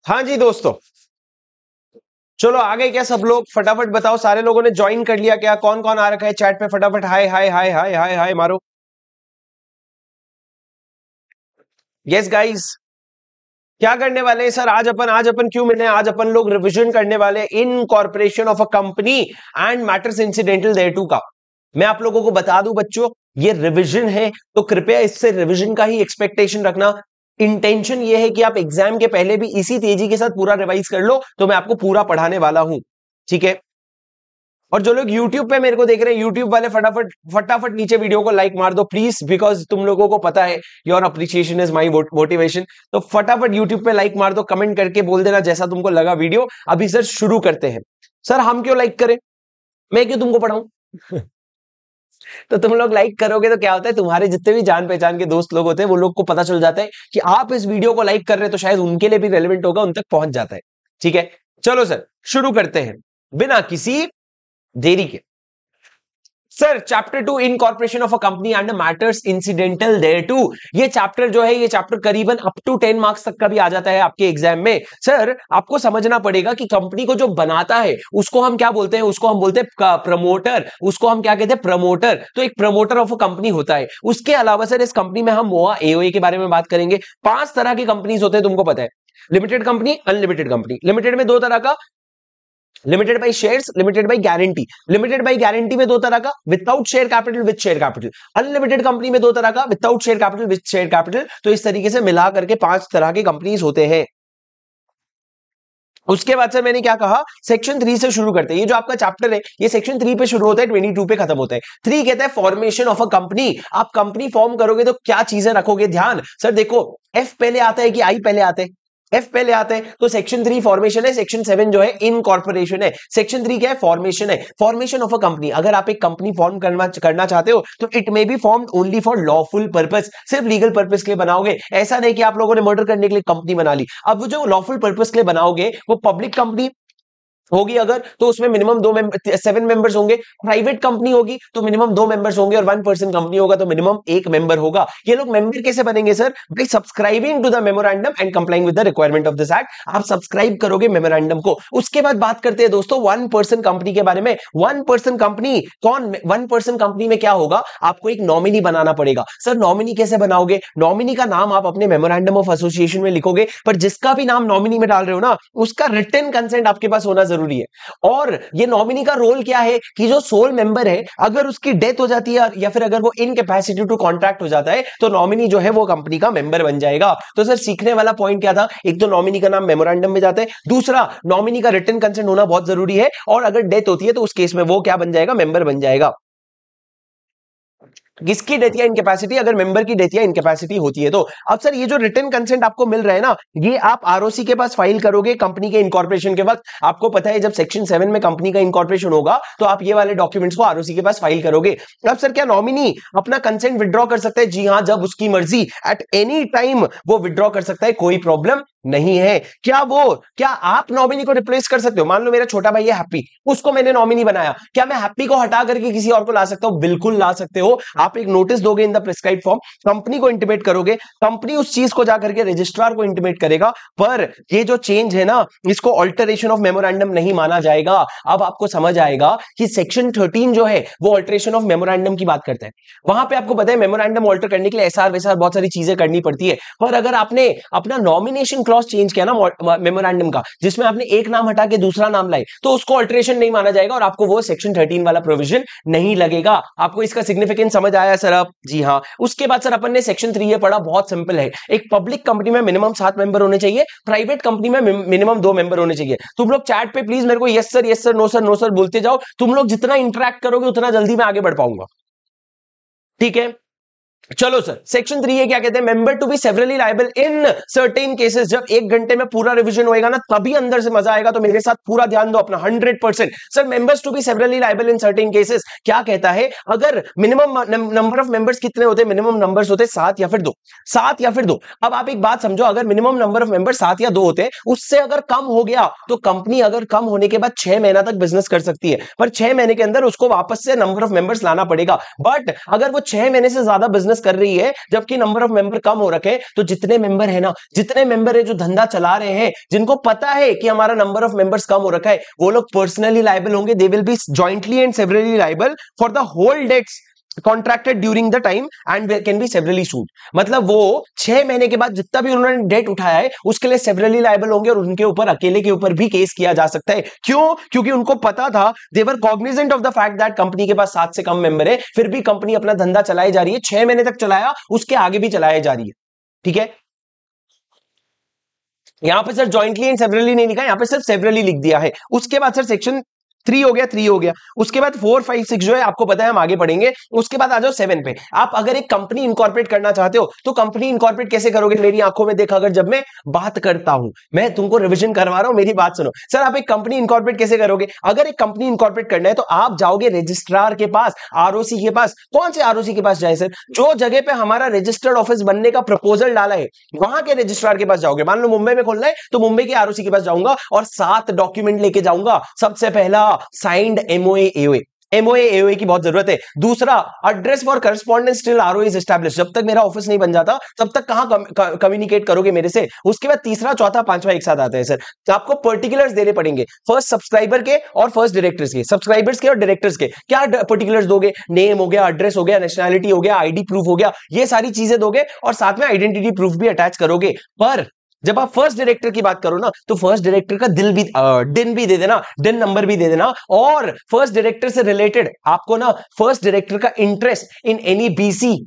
हाँ जी दोस्तों, चलो आ गए क्या सब लोग? फटाफट बताओ, सारे लोगों ने ज्वाइन कर लिया क्या? कौन कौन आ रखा है चैट पे? फटाफट हाय हाय हाय हाय हाय हाय हाय मारो। यस गाइस, क्या करने वाले हैं सर? आज अपन क्यों मिले हैं? आज अपन लोग रिवीजन करने वाले हैं incorporation of a company and matters incidental thereto का। मैं आप लोगों को बता दूं बच्चों, ये रिवीजन है तो कृपया इससे रिवीजन का ही एक्सपेक्टेशन रखना। इंटेंशन ये है कि आप एग्जाम के पहले भी इसी तेजी के साथ पूरा रिवाइज कर लो, तो मैं आपको पूरा पढ़ाने वाला हूं। ठीक है। और जो लोग YouTube पे मेरे को देख रहे हैं, YouTube वाले फटाफट फटाफट नीचे वीडियो को लाइक मार दो प्लीज, बिकॉज तुम लोगों को पता है your appreciation is my motivation. तो फटाफट YouTube पे लाइक मार दो, कमेंट करके बोल देना जैसा तुमको लगा वीडियो। अभी सर शुरू करते हैं। सर हम क्यों लाइक करें? मैं क्यों तुमको पढ़ाऊं? तो तुम लोग लाइक करोगे तो क्या होता है, तुम्हारे जितने भी जान पहचान के दोस्त लोग होते हैं वो लोग को पता चल जाता है कि आप इस वीडियो को लाइक कर रहे हैं, तो शायद उनके लिए भी रेलेवेंट होगा, उन तक पहुंच जाता है। ठीक है, चलो सर शुरू करते हैं बिना किसी देरी के। Sir chapter 2 incorporation of a company and matters incidental thereto. ये चैप्टर जो है, ये चैप्टर करीबन अप टू 10 मार्क्स तक का भी आ जाता है आपके एग्जाम में। सर आपको समझना पड़ेगा कि कंपनी को जो बनाता है उसको हम क्या बोलते हैं? उसको हम बोलते हैं प्रमोटर। उसको हम क्या कहते हैं? प्रमोटर। तो एक प्रमोटर ऑफ अ कंपनी होता है। उसके अलावा सर इस कंपनी में हम मोआ एओए के बारे में बात करेंगे। 5 तरह की कंपनीज होते हैं, तुमको पता है। Limited company, unlimited company. Limited में 2 तरह का, limited by shares, limited by guarantee. Limited by guarantee में 2 तरह का, without share capital, with share capital. Unlimited company में 2 तरह का, without share capital, with share capital. तो इस तरीके से मिला करके 5 तरह के कंपनीज होते हैं। उसके बाद से मैंने क्या कहा, सेक्शन 3 से शुरू करते हैं। ये जो आपका चैप्टर है ये सेक्शन 3 पे शुरू होता है, 22 पे खत्म होता है। 3 कहता है फॉर्मेशन ऑफ अ कंपनी। आप कंपनी फॉर्म करोगे तो क्या चीजें रखोगे ध्यान? सर देखो, एफ पहले आता है कि आई पहले आते हैं? एफ पहले आते हैं। तो सेक्शन 3 फॉर्मेशन है, सेक्शन 7 जो है इनकॉर्पोरेशन है। सेक्शन 3 क्या है? फॉर्मेशन है। Formation of a company. अगर आप एक कंपनी फॉर्म करना चाहते हो तो it may be formed only for lawful purpose. सिर्फ लीगल पर्पस के लिए बनाओगे। ऐसा नहीं कि आप लोगों ने मर्डर करने के लिए कंपनी बना ली। अब वो जो लॉफुल पर्पस के लिए बनाओगे वो पब्लिक कंपनी होगी अगर, तो उसमें मिनिमम 7 मेंबर्स होंगे। प्राइवेट कंपनी होगी तो मिनिमम 2 मेंबर्स होंगे, और 1 पर्सन कंपनी होगा तो मिनिमम 1 मेंबर होगा। ये लोग मेंबर कैसे बनेंगे sir? By subscribing to the memorandum and complying with the requirement of this act. आप सब्सक्राइब करोगे मेमोरेंडम को। उसके बाद बात करते हैं दोस्तों 1 पर्सन कंपनी के बारे में। 1 पर्सन कंपनी कौन? 1 पर्सन कंपनी में क्या होगा, आपको एक नॉमिनी बनाना पड़ेगा। सर नॉमिनी कैसे बनाओगे? नॉमिनी का नाम आप अपने मेमोरेंडम ऑफ एसोसिएशन में लिखोगे, पर जिसका भी नाम नॉमिनी में डाल रहे हो ना, उसका रिटन कंसेंट आपके पास होना जरूरी है। और ये नॉमिनी का रोल क्या है कि जो सोल मेंबर है, अगर उसकी डेथ हो जाती है या फिर अगर वो इनकैपेसिटी टू कॉन्ट्रैक्ट हो जाता है, तो नॉमिनी जो है वो कंपनी का मेंबर बन जाएगा। तो सर सीखने वाला पॉइंट क्या था? एक तो नॉमिनी का नाम मेमोरेंडम में जाता है, दूसरा नॉमिनी का रिटन कंसेंट होना बहुत जरूरी है, और अगर डेथ होती है तो उस केस में वो क्या बन जाएगा? मेंबर बन जाएगा। किसकी डेथ या इनकैपेसिटी? अगर मेंबर की डेथ या इनकैपेसिटी होती है तो। अब सर ये जो रिटन कंसेंट आपको मिल रहा है ना, ये आप आरओसी के पास फाइल करोगे कंपनी के इनकॉर्पोरेशन के वक्त। आपको पता है जब सेक्शन 7 में कंपनी का इनकॉर्पोरेशन होगा तो आप ये वाले डॉक्यूमेंट्स को आरओसी के पास फाइल करोगे। अब सर क्या नॉमिनी अपना कंसेंट विड्रॉ कर सकता है? जी हां, जब उसकी मर्जी, एट एनी टाइम वो विड्रॉ कर सकता है, कोई प्रॉब्लम नहीं है। क्या आप नॉमिनी को रिप्लेस कर सकते हो? मान लो मेरा छोटा भाई है हैप्पी, उसको मैंने नॉमिनी बनाया, क्या मैं हैप्पी को हटा करके किसी और को ला सकता हूं? बिल्कुल ला सकते हो। आप एक नोटिस दोगे in the prescribed form, company को इंटीमेट करोगे, कंपनी उस चीज को जाकर के रजिस्ट्रार को इंटीमेट करेगा। पर ये जो चेंज है ना, इसको ऑल्टरेशन ऑफ मेमोरेंडम नहीं माना जाएगा। अब आपको समझ आएगा कि सेक्शन 13 जो है वो ऑल्टरेशन ऑफ मेमोरेंडम की बात करता है। वहां पे आपको पता है मेमोरेंडम ऑल्टर करने के लिए एसआर वेसआर बहुत सारी चीजें करनी पड़ती है। पर अगर आपने अपना नॉमिनेशन क्लॉज चेंज किया ना मेमोरेंडम का, जिसमें आपने एक नाम हटा के दूसरा नाम लाए, तो उसको ऑल्टरेशन नहीं माना जाएगा और आपको वो सेक्शन 13 वाला प्रोविजन नहीं लगेगा। आपको इसका सिग्निफिकेंस समझ आया सर? अब जी हाँ। उसके बाद सर अपन ने सेक्शन 3 ये पढ़ा, बहुत सिंपल है। एक पब्लिक कंपनी में मिनिमम 7 मेंबर होने चाहिए, प्राइवेट कंपनी में मिनिमम 2 मेंबर होने चाहिए। तुम लोग चैट पे प्लीज मेरे को yes sir no sir no sir बोलते जाओ। तुम लोग जितना इंटरेक्ट करोगे उतना जल्दी मैं आगे बढ़ पाऊंगा। ठीक है, चलो सर सेक्शन 3 ये क्या कहते हैं? Member to be severally liable in certain cases. जब 1 घंटे में पूरा रिवीजन होएगा ना, तभी अंदर से मजा आएगा। तो मेरे साथ पूरा ध्यान दो अपना 100%। Sir members to be severally liable in certain cases क्या कहता है? अगर मिनिमम नंबर ऑफ मेंबर्स कितने होते हैं? मिनिमम नंबर्स होते हैं 7 या फिर 2। 7 या फिर 2। अब आप एक बात समझो, अगर मिनिमम नंबर ऑफ मेंबर 7 या 2 होते हैं, उससे अगर कम हो गया तो कंपनी अगर कम होने के बाद 6 महीना तक बिजनेस कर सकती है, पर 6 महीने के अंदर उसको वापस से नंबर ऑफ मेंबर्स लाना पड़ेगा। बट अगर वो 6 महीने से ज्यादा बिजनेस बिजनेस कर रही है जबकि नंबर ऑफ मेंबर कम हो रखे हैं, तो जितने मेंबर है ना, जितने मेंबर है जो धंधा चला रहे हैं, जिनको पता है कि हमारा नंबर ऑफ मेंबर्स कम हो रखा है, वो लोग पर्सनली लायबल होंगे। They will be jointly and severally liable for the whole debts contracted during the time and can be severally sued. मतलब वो 6 महीने के बाद जितना भी उन्होंने डेट उठाया है उसके लिए सेवरली लायबल होंगे और उनके ऊपर अकेले के ऊपर भी केस किया जा सकता है। क्यों? क्योंकि उनको पता था, they were cognizant of the fact that company के पास 7 से कम मेंबर है, फिर भी कंपनी अपना धंधा चलाई जा रही है, 6 महीने तक चलाया, उसके आगे भी चलाई जा रही है। ठीक है, यहां पे सर जॉइंटली एंड सेवरली नहीं लिखा, यहां पे सिर्फ सेवरली लिख दिया है। उसके बाद सर सेक्शन 3 हो गया, 3 हो गया, उसके बाद 4, 5, 6 जो है आपको पता है हम आगे पढ़ेंगे। उसके बाद आ जाओ 7 पे। आप अगर एक कंपनी इंकॉर्पोरेट करना चाहते हो तो कंपनी इंकॉर्पोरेट कैसे करोगे? मेरी आंखों में देखा अगर जब मैं बात करता हूं, मैं तुमको रिवीजन करवा रहा हूं, मेरी बात सुनो। सर आप एक कंपनी इंकॉर्पोरेट कैसे करोगे? अगर एक कंपनी इंकॉर्पोरेट करना है तो आप जाओगे रजिस्ट्रार के पास, आरओसी के पास। कौन से आरओसी के पास जाए सर? जो जगह पे हमारा रजिस्टर्ड ऑफिस बनने का प्रपोजल डाला है वहां के रजिस्ट्रार के पास जाओगे। मान लो मुंबई में खोलना है तो मुंबई के आरओसी के पास जाऊंगा और 7 डॉक्यूमेंट लेके जाऊंगा। सबसे पहला signed MOA AOA, MOA AOA की बहुत जरूरत है। दूसरा address for correspondence still RO is established, जब तक मेरा ऑफिस नहीं बन जाता तब तक कहां कम्युनिकेट करोगे मेरे से? उसके बाद तीसरा, चौथा, पांचवा एक साथ आते हैं सर। तो आपको पर्टिकुलर्स देने पड़ेंगे, फर्स्ट सब्सक्राइबर के और फर्स्ट डायरेक्टर्स के, सब्सक्राइबर्स के और डायरेक्टर्स के। क्या पर्टिकुलर्स दोगे? नेम हो गया, एड्रेस हो गया, नेशनैलिटी हो गया, आईडी प्रूफ हो गया, ये सारी चीजें दोगे और साथ में आइडेंटिटी प्रूफ भी अटैच करोगे। पर जब आप फर्स्ट डायरेक्टर की बात करो ना तो फर्स्ट डायरेक्टर का दिन भी दे देना, दिन नंबर भी दे देना। और फर्स्ट डायरेक्टर से रिलेटेड आपको ना फर्स्ट डायरेक्टर का interest in any BC,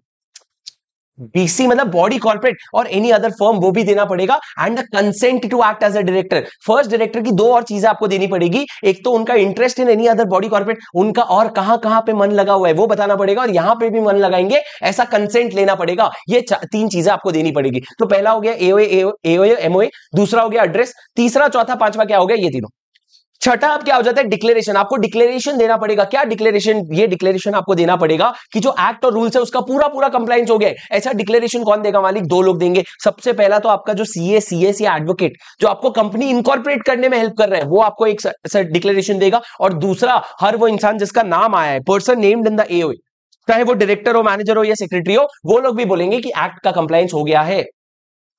BC मतलब बॉडी कॉर्पोरेट और एनी अदर फर्म, वो भी देना पड़ेगा। And the consent to act as a director. First director की 2 और चीजें आपको देनी पड़ेगी, एक तो उनका interest in any other body corporate, उनका और कहां कहां पे मन लगा हुआ है वो बताना पड़ेगा, और यहां पे भी मन लगाएंगे ऐसा कंसेंट लेना पड़ेगा। ये 3 चीजें आपको देनी पड़ेगी। तो पहला हो गया एओए एमओए, दूसरा हो गया एड्रेस, तीसरा, चौथा, पांचवा क्या हो गया? ये तीनों। छठा अब क्या हो जाता है? डिक्लेरेशन। आपको डिक्लेरेशन देना पड़ेगा। क्या डिक्लेरेशन? ये डिक्लेरेशन आपको देना पड़ेगा कि जो एक्ट और रूल्स है उसका पूरा पूरा कंप्लायंस हो गया है। ऐसा डिक्लेरेशन कौन देगा मालिक? 2 लोग देंगे। सबसे पहला तो आपका जो सीए, सीएस या एडवोकेट जो आपको कंपनी इंकॉर्पोरेट करने में हेल्प कर रहे हैं वो आपको एक डिक्लेरेशन देगा। और दूसरा, हर वो इंसान जिसका नाम आया है, person named in the AOA, चाहे वो डायरेक्टर हो, मैनेजर हो या सेक्रेटरी हो, वो लोग भी बोलेंगे कि एक्ट का कंप्लायंस हो गया है।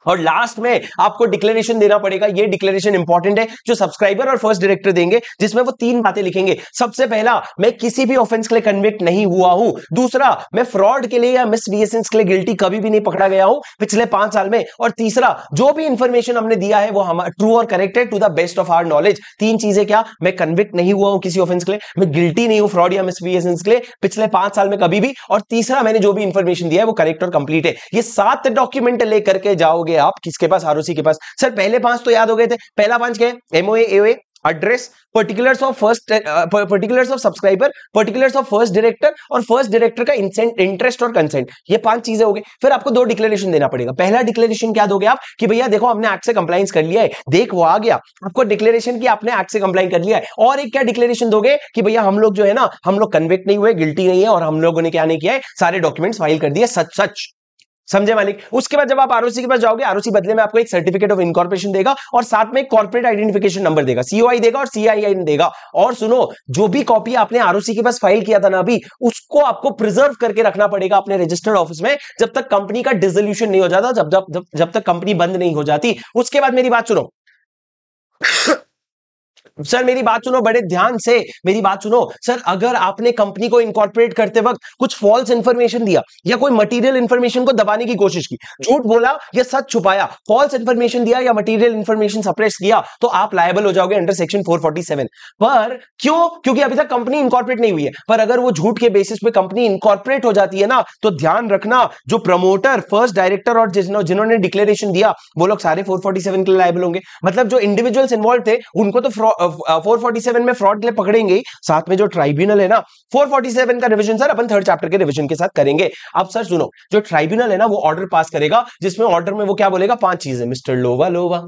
और लास्ट में आपको डिक्लेरेशन देना पड़ेगा। ये डिक्लेरेशन इंपॉर्टेंट है जो सब्सक्राइबर और फर्स्ट डायरेक्टर देंगे, जिसमें वो 3 बातें लिखेंगे। सबसे पहला, मैं किसी भी ऑफेंस के लिए कन्विक्ट नहीं हुआ हूं। दूसरा, मैं फ्रॉड के लिए या मिसबिहेवियर्स के लिए गिल्टी कभी भी नहीं पकड़ा गया हूं पिछले 5 साल में। और तीसरा, जो भी इंफॉर्मेशन हमने दिया है वो हमारा ट्रू और करेक्ट है to the best of our knowledge. 3 चीजें क्या? मैं कन्विक्ट नहीं हुआ हूं किसी ऑफेंस के लिए, मैं गिल्टी नहीं हूं फ्रॉड या मिसबिहेवियर्स के लिए पिछले 5 साल में कभी भी, और तीसरा, मैंने जो भी इंफॉर्मेशन दिया है वो करेक्ट और कंप्लीट है। ये 7 डॉक्यूमेंट लेकर के जाओगे आप किसके पास? आरओसी के पास। सर पहले 5 तो याद हो गए थे। पहला 5 क्या है? MOA AOA, address, particulars of subscriber, particulars of first director और फर्स्ट डायरेक्टर का इंटरेस्ट और कंसेंट। ये 5 चीजें हो गई। फिर आपको 2 डिक्लेरेशन देना पड़ेगा। पहला डिक्लेरेशन क्या दोगे आप? कि भैया देखो हमने एक्ट से कंप्लायंस कर लिया है, देख वो आ गया आपको डिक्लेरेशन कि आपने एक्ट से कंप्लाइन कर लिया है। और एक क्या डिक्लेरेशन दोगे? कि भैया हम लोग जो है ना, हम लोग कन्विक्ट नहीं हुए, गिल्टी नहीं है, और हम लोगों ने क्या नहीं किया है, सारे डॉक्यूमेंट्स फाइल कर दिए सच सच। समझे मालिक? उसके बाद जब आप आरओसी के पास जाओगे, आरओसी बदले में आपको एक सर्टिफिकेट ऑफ इनकॉर्पोरेशन देगा और साथ में एक कॉर्पोरेट आइडेंटिफिकेशन नंबर देगा, सीओआई देगा और सीआईआई देगा। और सुनो, जो भी कॉपी आपने आरओसी के पास फाइल किया था ना अभी, उसको आपको प्रिजर्व करके रखना पड़ेगा अपने रजिस्टर्ड ऑफिस में जब तक कंपनी का डिसोल्यूशन नहीं हो जाता, जब तक कंपनी बंद नहीं हो जाती। उसके बाद मेरी बात सुनो सर, मेरी बात सुनो बड़े ध्यान से, मेरी बात सुनो सर। अगर आपने कंपनी को इनकॉर्पोरेट करते वक्त कुछ फॉल्स इंफॉर्मेशन दिया या कोई मटेरियल इंफॉर्मेशन को दबाने की कोशिश की, झूठ बोला या सच छुपाया, फॉल्स इंफॉर्मेशन दिया या मटेरियल इंफॉर्मेशन सप्रेस किया, तो आप लायबल हो जाओगे अंडर सेक्शन 447। पर क्यों? क्योंकि अभी तक कंपनी इनकॉर्पोरेट नहीं हुई है। पर अगर वो झूठ के बेसिस पे कंपनी इनकॉर्पोरेट हो जाती है ना, तो ध्यान रखना, जो प्रमोटर, फर्स्ट डायरेक्टर और जिन्होंने डिक्लेरेशन दिया वो लोग सारे 447 के लिए लायबल होंगे। मतलब जो इंडिविजुअल्स इन्वॉल्व थे उनको तो 447 में फ्रॉड के लिए पकड़ेंगे, साथ में जो ट्राइब्यूनल है ना, 447 का रिवीजन सर अपन 3rd चैप्टर के रिवीजन के साथ करेंगे। अब सर सुनो, जो ट्राइब्यूनल है ना वो ऑर्डर पास करेगा, जिसमें ऑर्डर में वो क्या बोलेगा? 5 चीजें। मिस्टर लोवा लोवा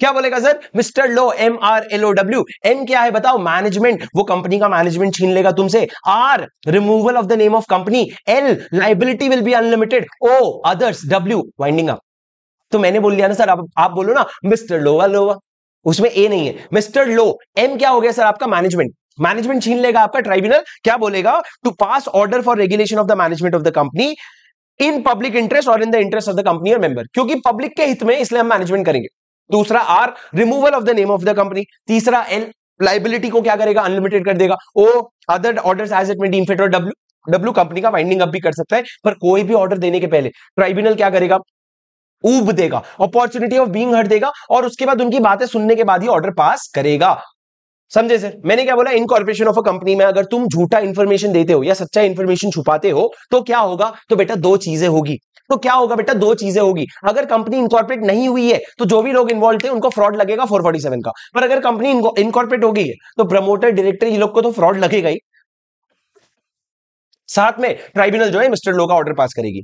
क्या बोलेगा सर? मिस्टर लो, MRLOW। एम क्या है बताओ? मैनेजमेंट, वो कंपनी का मैनेजमेंट छीन लेगा तुमसे। R, removal of the name of company. L, liability will be unlimited. O, others. W, winding up. तो मैंने बोल दिया ना सर, आप बोलो ना मिस्टर लोवा लोवा, उसमें ए नहीं है, मिस्टर लो। एम क्या हो गया सर? आपका मैनेजमेंट, मैनेजमेंट छीन लेगा आपका। ट्राइब्यूनल क्या बोलेगा? To pass order for regulation of the management of the company in public interest और in the interest of the company और मेंबर, क्योंकि पब्लिक के हित में इसलिए हम मैनेजमेंट करेंगे। दूसरा R, removal of the name of the company. तीसरा एल, लाइबिलिटी को क्या करेगा, अनलिमिटेड कर देगा। O, other orders as it may deem fit. और डब्ल्यू, डब्ल्यू कंपनी का वाइंडिंग अप भी कर सकता है, पर कोई भी ऑर्डर देने के पहले ट्राइब्यूनल क्या करेगा, ऊब देगा, अपॉर्चुनिटी ऑफ बीइंग हर्ड देगा, और उसके बाद उनकी बातें सुनने के बाद ही ऑर्डर पास करेगा। समझे सर? मैंने क्या बोला, इनकॉर्पोरेशन ऑफ अ कंपनी में अगर तुम झूठा इंफॉर्मेशन देते हो या सच्चा इंफॉर्मेशन छुपाते हो तो क्या होगा, तो बेटा दो चीजें होगी। तो क्या होगा बेटा, दो चीजें होगी। अगर कंपनी इनकॉर्पोरेट नहीं हुई है तो जो भी लोग इन्वॉल्व थे उनको फ्रॉड लगेगा 447 का, पर अगर कंपनी इनकॉर्पोरेट हो गई है तो प्रमोटर, डायरेक्टर, ये लोग को तो फ्रॉड लगेगा ही, साथ में ट्राइब्यूनल जो है मिस्टर लो का ऑर्डर पास करेगी।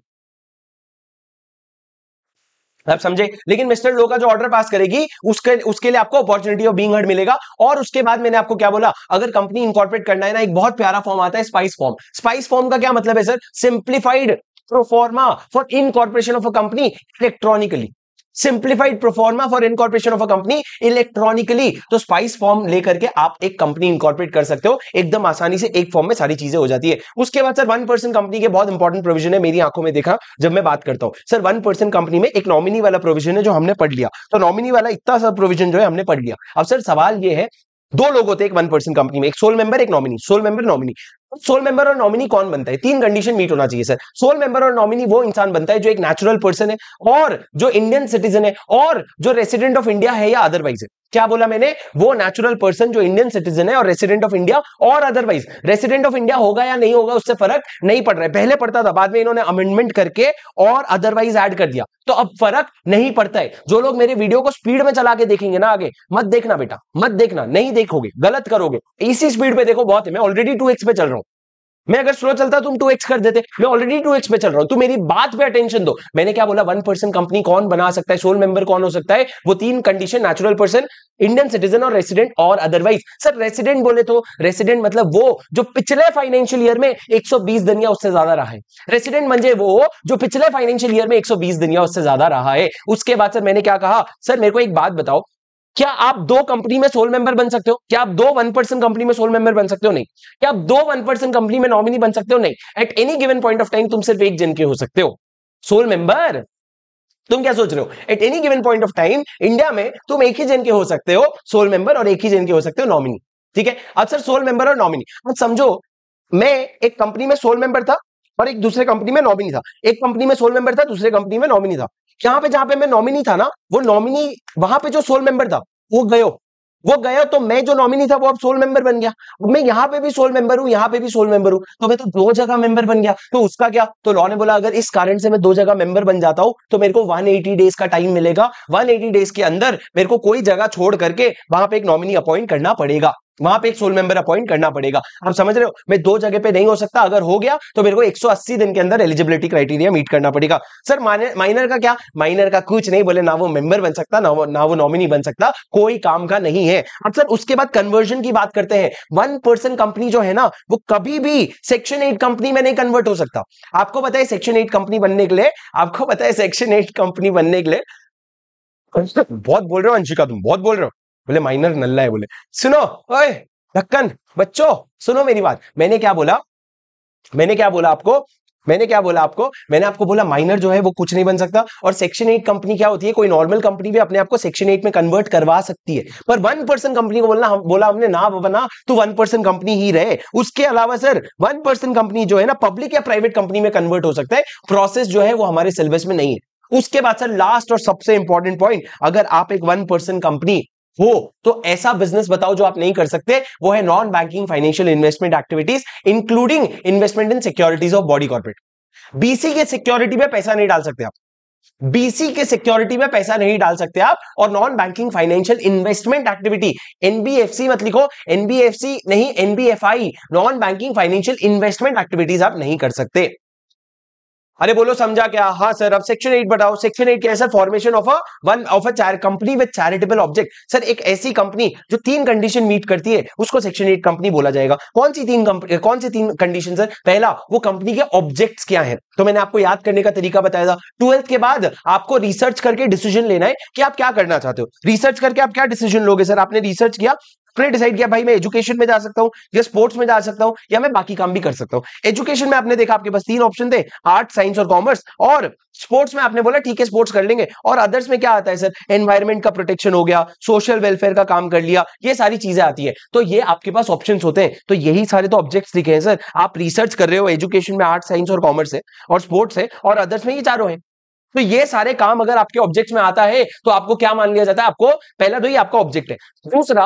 आप समझे? लेकिन मिस्टर लो का जो ऑर्डर पास करेगी उसके लिए आपको अपॉर्चुनिटी ऑफ बीइंग हर्ड मिलेगा। और उसके बाद मैंने आपको क्या बोला, अगर कंपनी इनकॉर्पोरेट करना है ना, एक बहुत प्यारा फॉर्म आता है स्पाइस फॉर्म। स्पाइस फॉर्म का क्या मतलब है sir, simplified proforma for incorporation of a company electronically. Simplified proforma for incorporation of a company electronically. तो स्पाइस फॉर्म लेकर के आप एक कंपनी इनकॉर्पोरेट कर सकते हो एकदम आसानी से, एक फॉर्म में सारी चीजें हो जाती है। उसके बाद सर 1% कंपनी के बहुत इंपॉर्टेंट प्रोविजन है, मेरी आंखों में देखा जब मैं बात करता हूं। सर 1% कंपनी में एक नॉमिनी वाला प्रोविजन है जो हमने पढ़ लिया। तो नॉमिनी वाला इतना सा प्रोविजन जो है हमने पढ़ लिया। अब सर सवाल ये है, दो लोग होते हैं एक 1% कंपनी में, एक सोल मेंबर, एक nominee. Sole member, nominee. Sole member और नॉमिनी कौन बनता है, तीन कंडीशन मीट होना चाहिए सर। सोल मेंबर और नॉमिनी वो इंसान बनता है जो एक नेचुरल पर्सन है, और जो इंडियन सिटीजन है, और जो रेसिडेंट ऑफ इंडिया है या अदरवाइज है। क्या बोला मैंने, वो नेचुरल पर्सन जो इंडियन सिटीजन है और रेसिडेंट ऑफ इंडिया, और अदरवाइज रेसिडेंट ऑफ इंडिया होगा या नहीं होगा उससे फर्क नहीं पड़ रहा है। पहले पड़ता था, बाद में इन्होंने अमेंडमेंट करके और अदरवाइज ऐड कर दिया, तो अब फर्क नहीं पड़ता है। जो लोग मेरे वीडियो को स्पीड में चला के देखेंगे ना, आगे मत देखना बेटा, मत देखना, नहीं देखोगे गलत करोगे। इसी स्पीड पे देखो, बहुत है, मैं ऑलरेडी 2x पे चल रहा हूं। मैं अगर स्लो चलता तुम 2x कर देते, मैं ऑलरेडी 2x पे चल रहा हूं। तू मेरी बात पे अटेंशन दो। मैंने क्या बोला, 1% कंपनी कौन बना सकता है, सोल मेंबर कौन हो सकता है, वो तीन condition, natural person, Indian citizen और रेसिडेंट और अदरवाइज। सर रेसिडेंट बोले तो, रेसिडेंट मतलब वो जो पिछले फाइनेंशियल ईयर में 120 दिन या उससे ज्यादा रहा है। रेसिडेंट म्हणजे वो जो पिछले फाइनेंशियल ईयर में 120 दिन या उससे ज्यादा रहा है। उसके बाद सर मैंने क्या कहा, सर मेरे को एक बात बताओ, क्या आप दो कंपनी में सोल मेंबर बन सकते हो? क्या आप दो 1% कंपनी में सोल मेंबर बन सकते हो? नहीं। क्या आप दो 1% कंपनी में नॉमिनी बन सकते हो? नहीं। At any given point of time तुम सिर्फ एक जन के हो सकते हो सोल मेंबर। तुम क्या सोच रहे हो, at any given point of time India में तुम एक ही जन के हो सकते हो सोल मेंबर, और एक ही जन के हो सकते हो नॉमिनी। ठीक है, अब सर सोल मेंबर और नॉमिनी, अब समझो मैं एक कंपनी में सोल मेंबर था और एक दूसरे कंपनी में नॉमिनी था। एक कंपनी में सोल मेंबर था, दूसरे कंपनी में नॉमिनी था। यहां पे जहां पे मैं नॉमिनी था ना, वो नॉमिनी, वहां पे जो सोल मेंबर था वो गया, तो मैं जो नॉमिनी था वो अब सोल मेंबर बन गया। अब मैं यहां पे भी सोल मेंबर हूं, यहां पे भी सोल मेंबर हूं, तो मैं तो दो जगह मेंबर बन गया। तो उसका क्या, तो लॉ ने बोला अगर इस कारण से मैं दो जगह मेंबर बन जाता हूं तो मेरे को 180 डेज का टाइम मिलेगा। 180 डेज के अंदर मेरे को कोई जगह छोड़ करके वहां पे एक नॉमिनी अपॉइंट करना पड़ेगा, वहां पे एक सोल मेंबर अपॉइंट करना पड़ेगा। आप समझ रहे हो, मैं दो जगह पे नहीं हो सकता, अगर हो गया तो मेरे को 180 दिन के अंदर एलिजिबिलिटी क्राइटेरिया मीट करना पड़ेगा। सर माइनर का क्या, माइनर का कुछ नहीं, बोले ना वो मेंबर बन सकता, ना वो नॉमिनी बन सकता, कोई काम का नहीं है। अब सर उसके बाद कन्वर्जन की बात करते हैं। 1% कंपनी जो है ना, वो कभी भी सेक्शन 8 कंपनी में नहीं कन्वर्ट हो सकता। आपको पता है सेक्शन 8 कंपनी बनने के लिए, आपको पता है सेक्शन 8 कंपनी बनने के लिए, बहुत बोल रहे हो अंशिका, तुम बहुत बोल रहे हो। बोले माइनर नल्ला है, बोले सुनो, ओए ढक्कन बच्चों सुनो मेरी बात। मैंने क्या बोला आपको, मैंने आपको बोला माइनर जो है वो कुछ नहीं बन सकता। और सेक्शन 8 कंपनी क्या होती है, कोई नॉर्मल कंपनी भी अपने आप को सेक्शन 8 में कन्वर्ट करवा सकती है, पर 1% कंपनी को बोला हमने ना बना, तो 1% कंपनी ही रहे। उसके अलावा सर 1% कंपनी जो है ना, पब्लिक या प्राइवेट कंपनी में कन्वर्ट हो सकता है। प्रोसेस जो है वो हमारे सिलेबस में नहीं है। उसके बाद सर लास्ट और सबसे इंपॉर्टेंट पॉइंट, अगर आप एक 1% कंपनी हो तो ऐसा बिजनेस बताओ जो आप नहीं कर सकते, वो है non banking financial investment activities including investment in securities of body corporate. BC के सिक्योरिटी में पैसा नहीं डाल सकते आप, बीसी के सिक्योरिटी में पैसा नहीं डाल सकते आप। और non banking financial investment activity, NBFC मत लिखो, एनबीएफसी नहीं, NBFI, non banking financial investment activities आप नहीं कर सकते। अरे बोलो समझा क्या? हाँ सर, अब सेक्शन 8 बताओ। सेक्शन 8 क्या है sir, formation of a company with charitable object. Sir एक ऐसी कंपनी जो तीन कंडीशन मीट करती है उसको सेक्शन 8 कंपनी बोला जाएगा। कौन सी तीन कंडीशन सर? पहला, वो कंपनी के ऑब्जेक्ट्स क्या है, तो मैंने आपको याद करने का तरीका बताया था। 12th के बाद आपको रिसर्च करके डिसीजन लेना है कि आप क्या करना चाहते हो। रिसर्च करके आप क्या डिसीजन लोगे? सर आपने रिसर्च किया, आपने डिसाइड किया भाई मैं एजुकेशन में जा सकता हूं या स्पोर्ट्स में जा सकता हूं या मैं बाकी काम भी कर सकता हूं। एजुकेशन में आपने देखा आपके पास 3 ऑप्शन थे, आर्ट, साइंस और कॉमर्स, और स्पोर्ट्स में आपने बोला ठीक है स्पोर्ट्स कर लेंगे, और अदर्स में क्या आता है सर, एनवायरमेंट का प्रोटेक्शन हो गया, सोशल वेलफेयर का काम कर लिया, ये सारी चीजें आती है। तो ये आपके पास ऑप्शंस होते हैं। तो यही सारे तो ऑब्जेक्ट्स लिखे हैं सर। आप रिसर्च कर रहे हो, एजुकेशन में आर्ट, साइंस और कॉमर्स है, और स्पोर्ट्स है, और अदर्स में ये चारों है। तो ये सारे काम अगर आपके ऑब्जेक्ट्स में आता है तो आपको क्या मान लिया जाता है, आपको पहला तो ये आपका ऑब्जेक्ट है। दूसरा,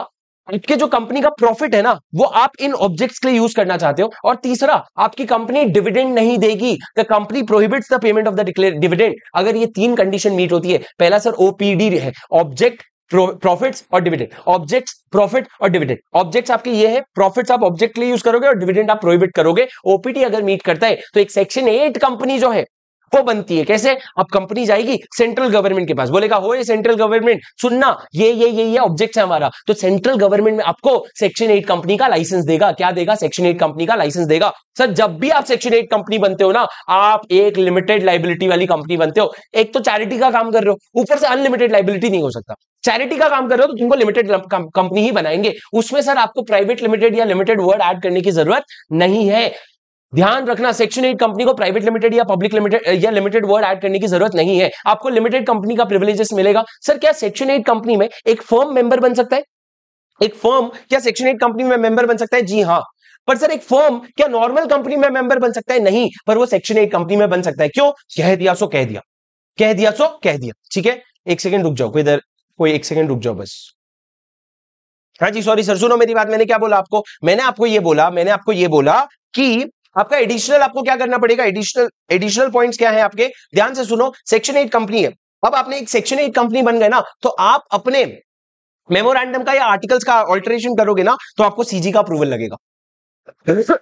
आपके जो कंपनी का प्रॉफिट है ना वो आप इन ऑब्जेक्ट्स के लिए यूज करना चाहते हो। और तीसरा, आपकी कंपनी डिविडेंड नहीं देगी, the company prohibits the payment of the declared dividend. अगर ये 3 कंडीशन मीट होती है, पहला सर ओपीडी है, ऑब्जेक्ट, प्रॉफिट्स और डिविडेंड। ऑब्जेक्ट्स, प्रॉफिट और डिविडेंड। ऑब्जेक्ट्स आपके ये है, प्रॉफिट्स आप ऑब्जेक्ट के लिए यूज करोगे और डिविडेंड आप प्रोहिबिट करोगे। ओपीडी अगर मीट करता है तो एक सेक्शन 8 कंपनी जो है वो बनती है। कैसे? अब कंपनी जाएगी सेंट्रल गवर्नमेंट के पास, बोलेगा हो ये सेंट्रल गवर्नमेंट सुनना, ये ऑब्जेक्ट है हमारा, तो सेंट्रल गवर्नमेंट में आपको सेक्शन 8 कंपनी का लाइसेंस देगा। क्या देगा? सेक्शन 8 कंपनी का लाइसेंस देगा। सर जब भी आप सेक्शन 8 कंपनी बनते हो ना, आप एक लिमिटेड लाइबिलिटी वाली कंपनी बनते हो। एक तो चैरिटी का काम कर रहे हो, ऊपर से अनलिमिटेड लाइबिलिटी नहीं हो सकता। चैरिटी का काम कर रहे हो तो तुमको लिमिटेड कंपनी ही बनाएंगे, उसमें सर आपको प्राइवेट लिमिटेड या लिमिटेड वर्ड ऐड करने की जरूरत नहीं है। ध्यान रखना, सेक्शन 8 कंपनी को प्राइवेट लिमिटेड या पब्लिक लिमिटेड या लिमिटेड वर्ड ऐड करने की जरूरत नहीं है। आपको लिमिटेड कंपनी का प्रिविलेजेस मिलेगा। सर क्या सेक्शन 8 कंपनी में एक फर्म मेंबर बन सकता है? एक फर्म क्या सेक्शन 8 कंपनी में मेंबर बन सकता है? जी हाँ। पर सर एक फर्म क्या नॉर्मल कंपनी में मेंबर बन सकता है? नहीं, पर वो सेक्शन 8 कंपनी में बन सकता है। क्यों? कह दिया सो कह दिया, कह दिया सो कह दिया। ठीक है, एक सेकंड रुक जाओ, कोई एक सेकंड रुक जाओ बस। हाँ जी सॉरी सर, सुनो मेरी बात, मैंने क्या बोला आपको, मैंने आपको ये बोला कि आपका एडिशनल आपको क्या करना पड़ेगा, एडिशनल पॉइंट्स क्या है आपके, ध्यान से सुनो। सेक्शन 8 कंपनी है, अब आपने एक सेक्शन 8 कंपनी बन गए ना, तो आप अपने मेमोरेंडम का या आर्टिकल्स का ऑल्टरेशन करोगे ना, तो आपको सीजी का अप्रूवल लगेगा।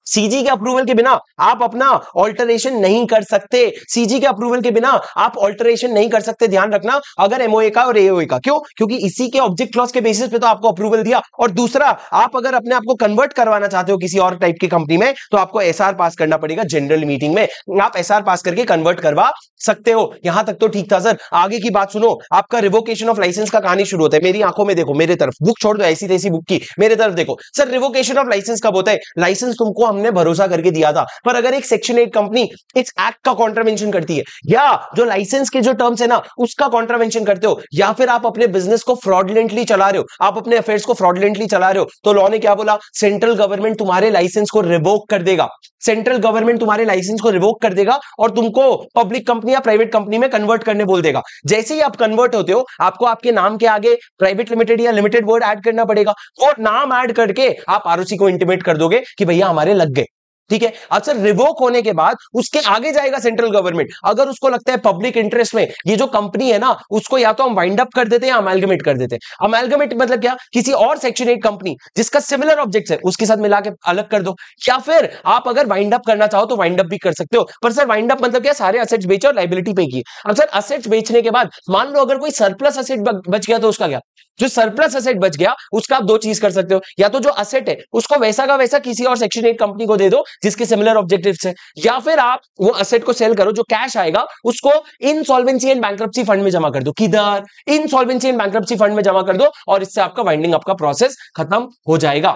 सीजी के अप्रूवल के बिना आप अपना ऑल्टरेशन नहीं कर सकते। सीजी के अप्रूवल के बिना आप ऑल्टरेशन नहीं कर सकते, ध्यान रखना, अगर एमओए का और एओए का। क्यों? क्योंकि इसी के ऑब्जेक्ट क्लॉज के बेसिस पे तो आपको अप्रूवल दिया। और दूसरा, आप अगर अपने आप को कन्वर्ट करवाना चाहते हो किसी और टाइप की कंपनी में, तो आपको एसआर पास करना पड़ेगा जनरल मीटिंग में। आप एसआर पास करके कन्वर्ट करवा सकते हो। यहां तक तो ठीक था सर, आगे की बात सुनो। आपका रिवोकेशन ऑफ लाइसेंस का कहानी शुरू होता है, मेरी आंखों में देखो, मेरे तरफ, बुक छोड़ दो ऐसी तैसी बुक की, मेरे तरफ देखो। सर रिवोकेशन ऑफ लाइसेंस कब होता है? लाइसेंस तुमको हमने भरोसा करके दिया था, पर अगर एक सेक्शन 8 कंपनी इस एक्ट का कॉन्ट्रावेंशन करती है, या जो लाइसेंस के जो टर्म्स है ना उसका कॉन्ट्रावेंशन करते हो, या फिर आप अपने बिजनेस को फ्रॉडलेंटली चला रहे हो, आप अपने अफेयर्स को फ्रॉडलेंटली चला रहे हो, तो लॉ ने क्या बोला? सेंट्रल गवर्नमेंट तुम्हारे लाइसेंस को रिवोक कर देगा। सेंट्रल गवर्नमेंट तुम्हारे लाइसेंस को रिवोक कर देगा और तुमको पब्लिक कंपनी या प्राइवेट कंपनी में कन्वर्ट करने बोल देगा। जैसे ही आप कन्वर्ट होते हो, आपको आपके नाम के आगे प्राइवेट लिमिटेड या लिमिटेड वर्ड ऐड करना पड़ेगा। और नाम ऐड करके आप आरओसी को इंटीमेट कर दोगे कि भैया हमारे लग गए। ठीक है, अक्सर रिवोक होने के बाद उसके आगे जाएगा सेंट्रल गवर्नमेंट। अगर उसको लगता है पब्लिक इंटरेस्ट में ये जो कंपनी है ना, उसको या तो हम वाइंड अप कर देते हैं या अमेलगमेट कर देते हैं। अमेलगमेट मतलब क्या? किसी और सेक्शन 8 कंपनी जिसका सिमिलर ऑब्जेक्ट्स है उसके साथ मिला के अलग कर दो। या फिर आप अगर वाइंड अप करना चाहो तो वाइंड अप भी कर सकते हो। पर सर वाइंड अप मतलब क्या? सारे असेट्स बेचे और लाइबिलिटी पे की। अब सर असेट्स बेचने के बाद मान लो अगर कोई सरप्लस असेट बच गया तो उसका क्या? जो सरप्लस असेट बच गया उसका आप 2 चीज कर सकते हो, या तो जो असेट है उसको वैसा का वैसा किसी और सेक्शन 8 कंपनी को दे दो जिसके सिमिलर ऑब्जेक्टिव्स है, या फिर आप वो असेट को सेल करो, जो कैश आएगा उसको इनसॉल्वेंसी एंड बैंक्रप्सी फंड में जमा कर दो। किधर? इनसॉल्वेंसी एंड बैंक्रप्सी फंड में जमा कर दो, और इससे आपका वाइंडिंग अप का प्रोसेस खत्म हो जाएगा।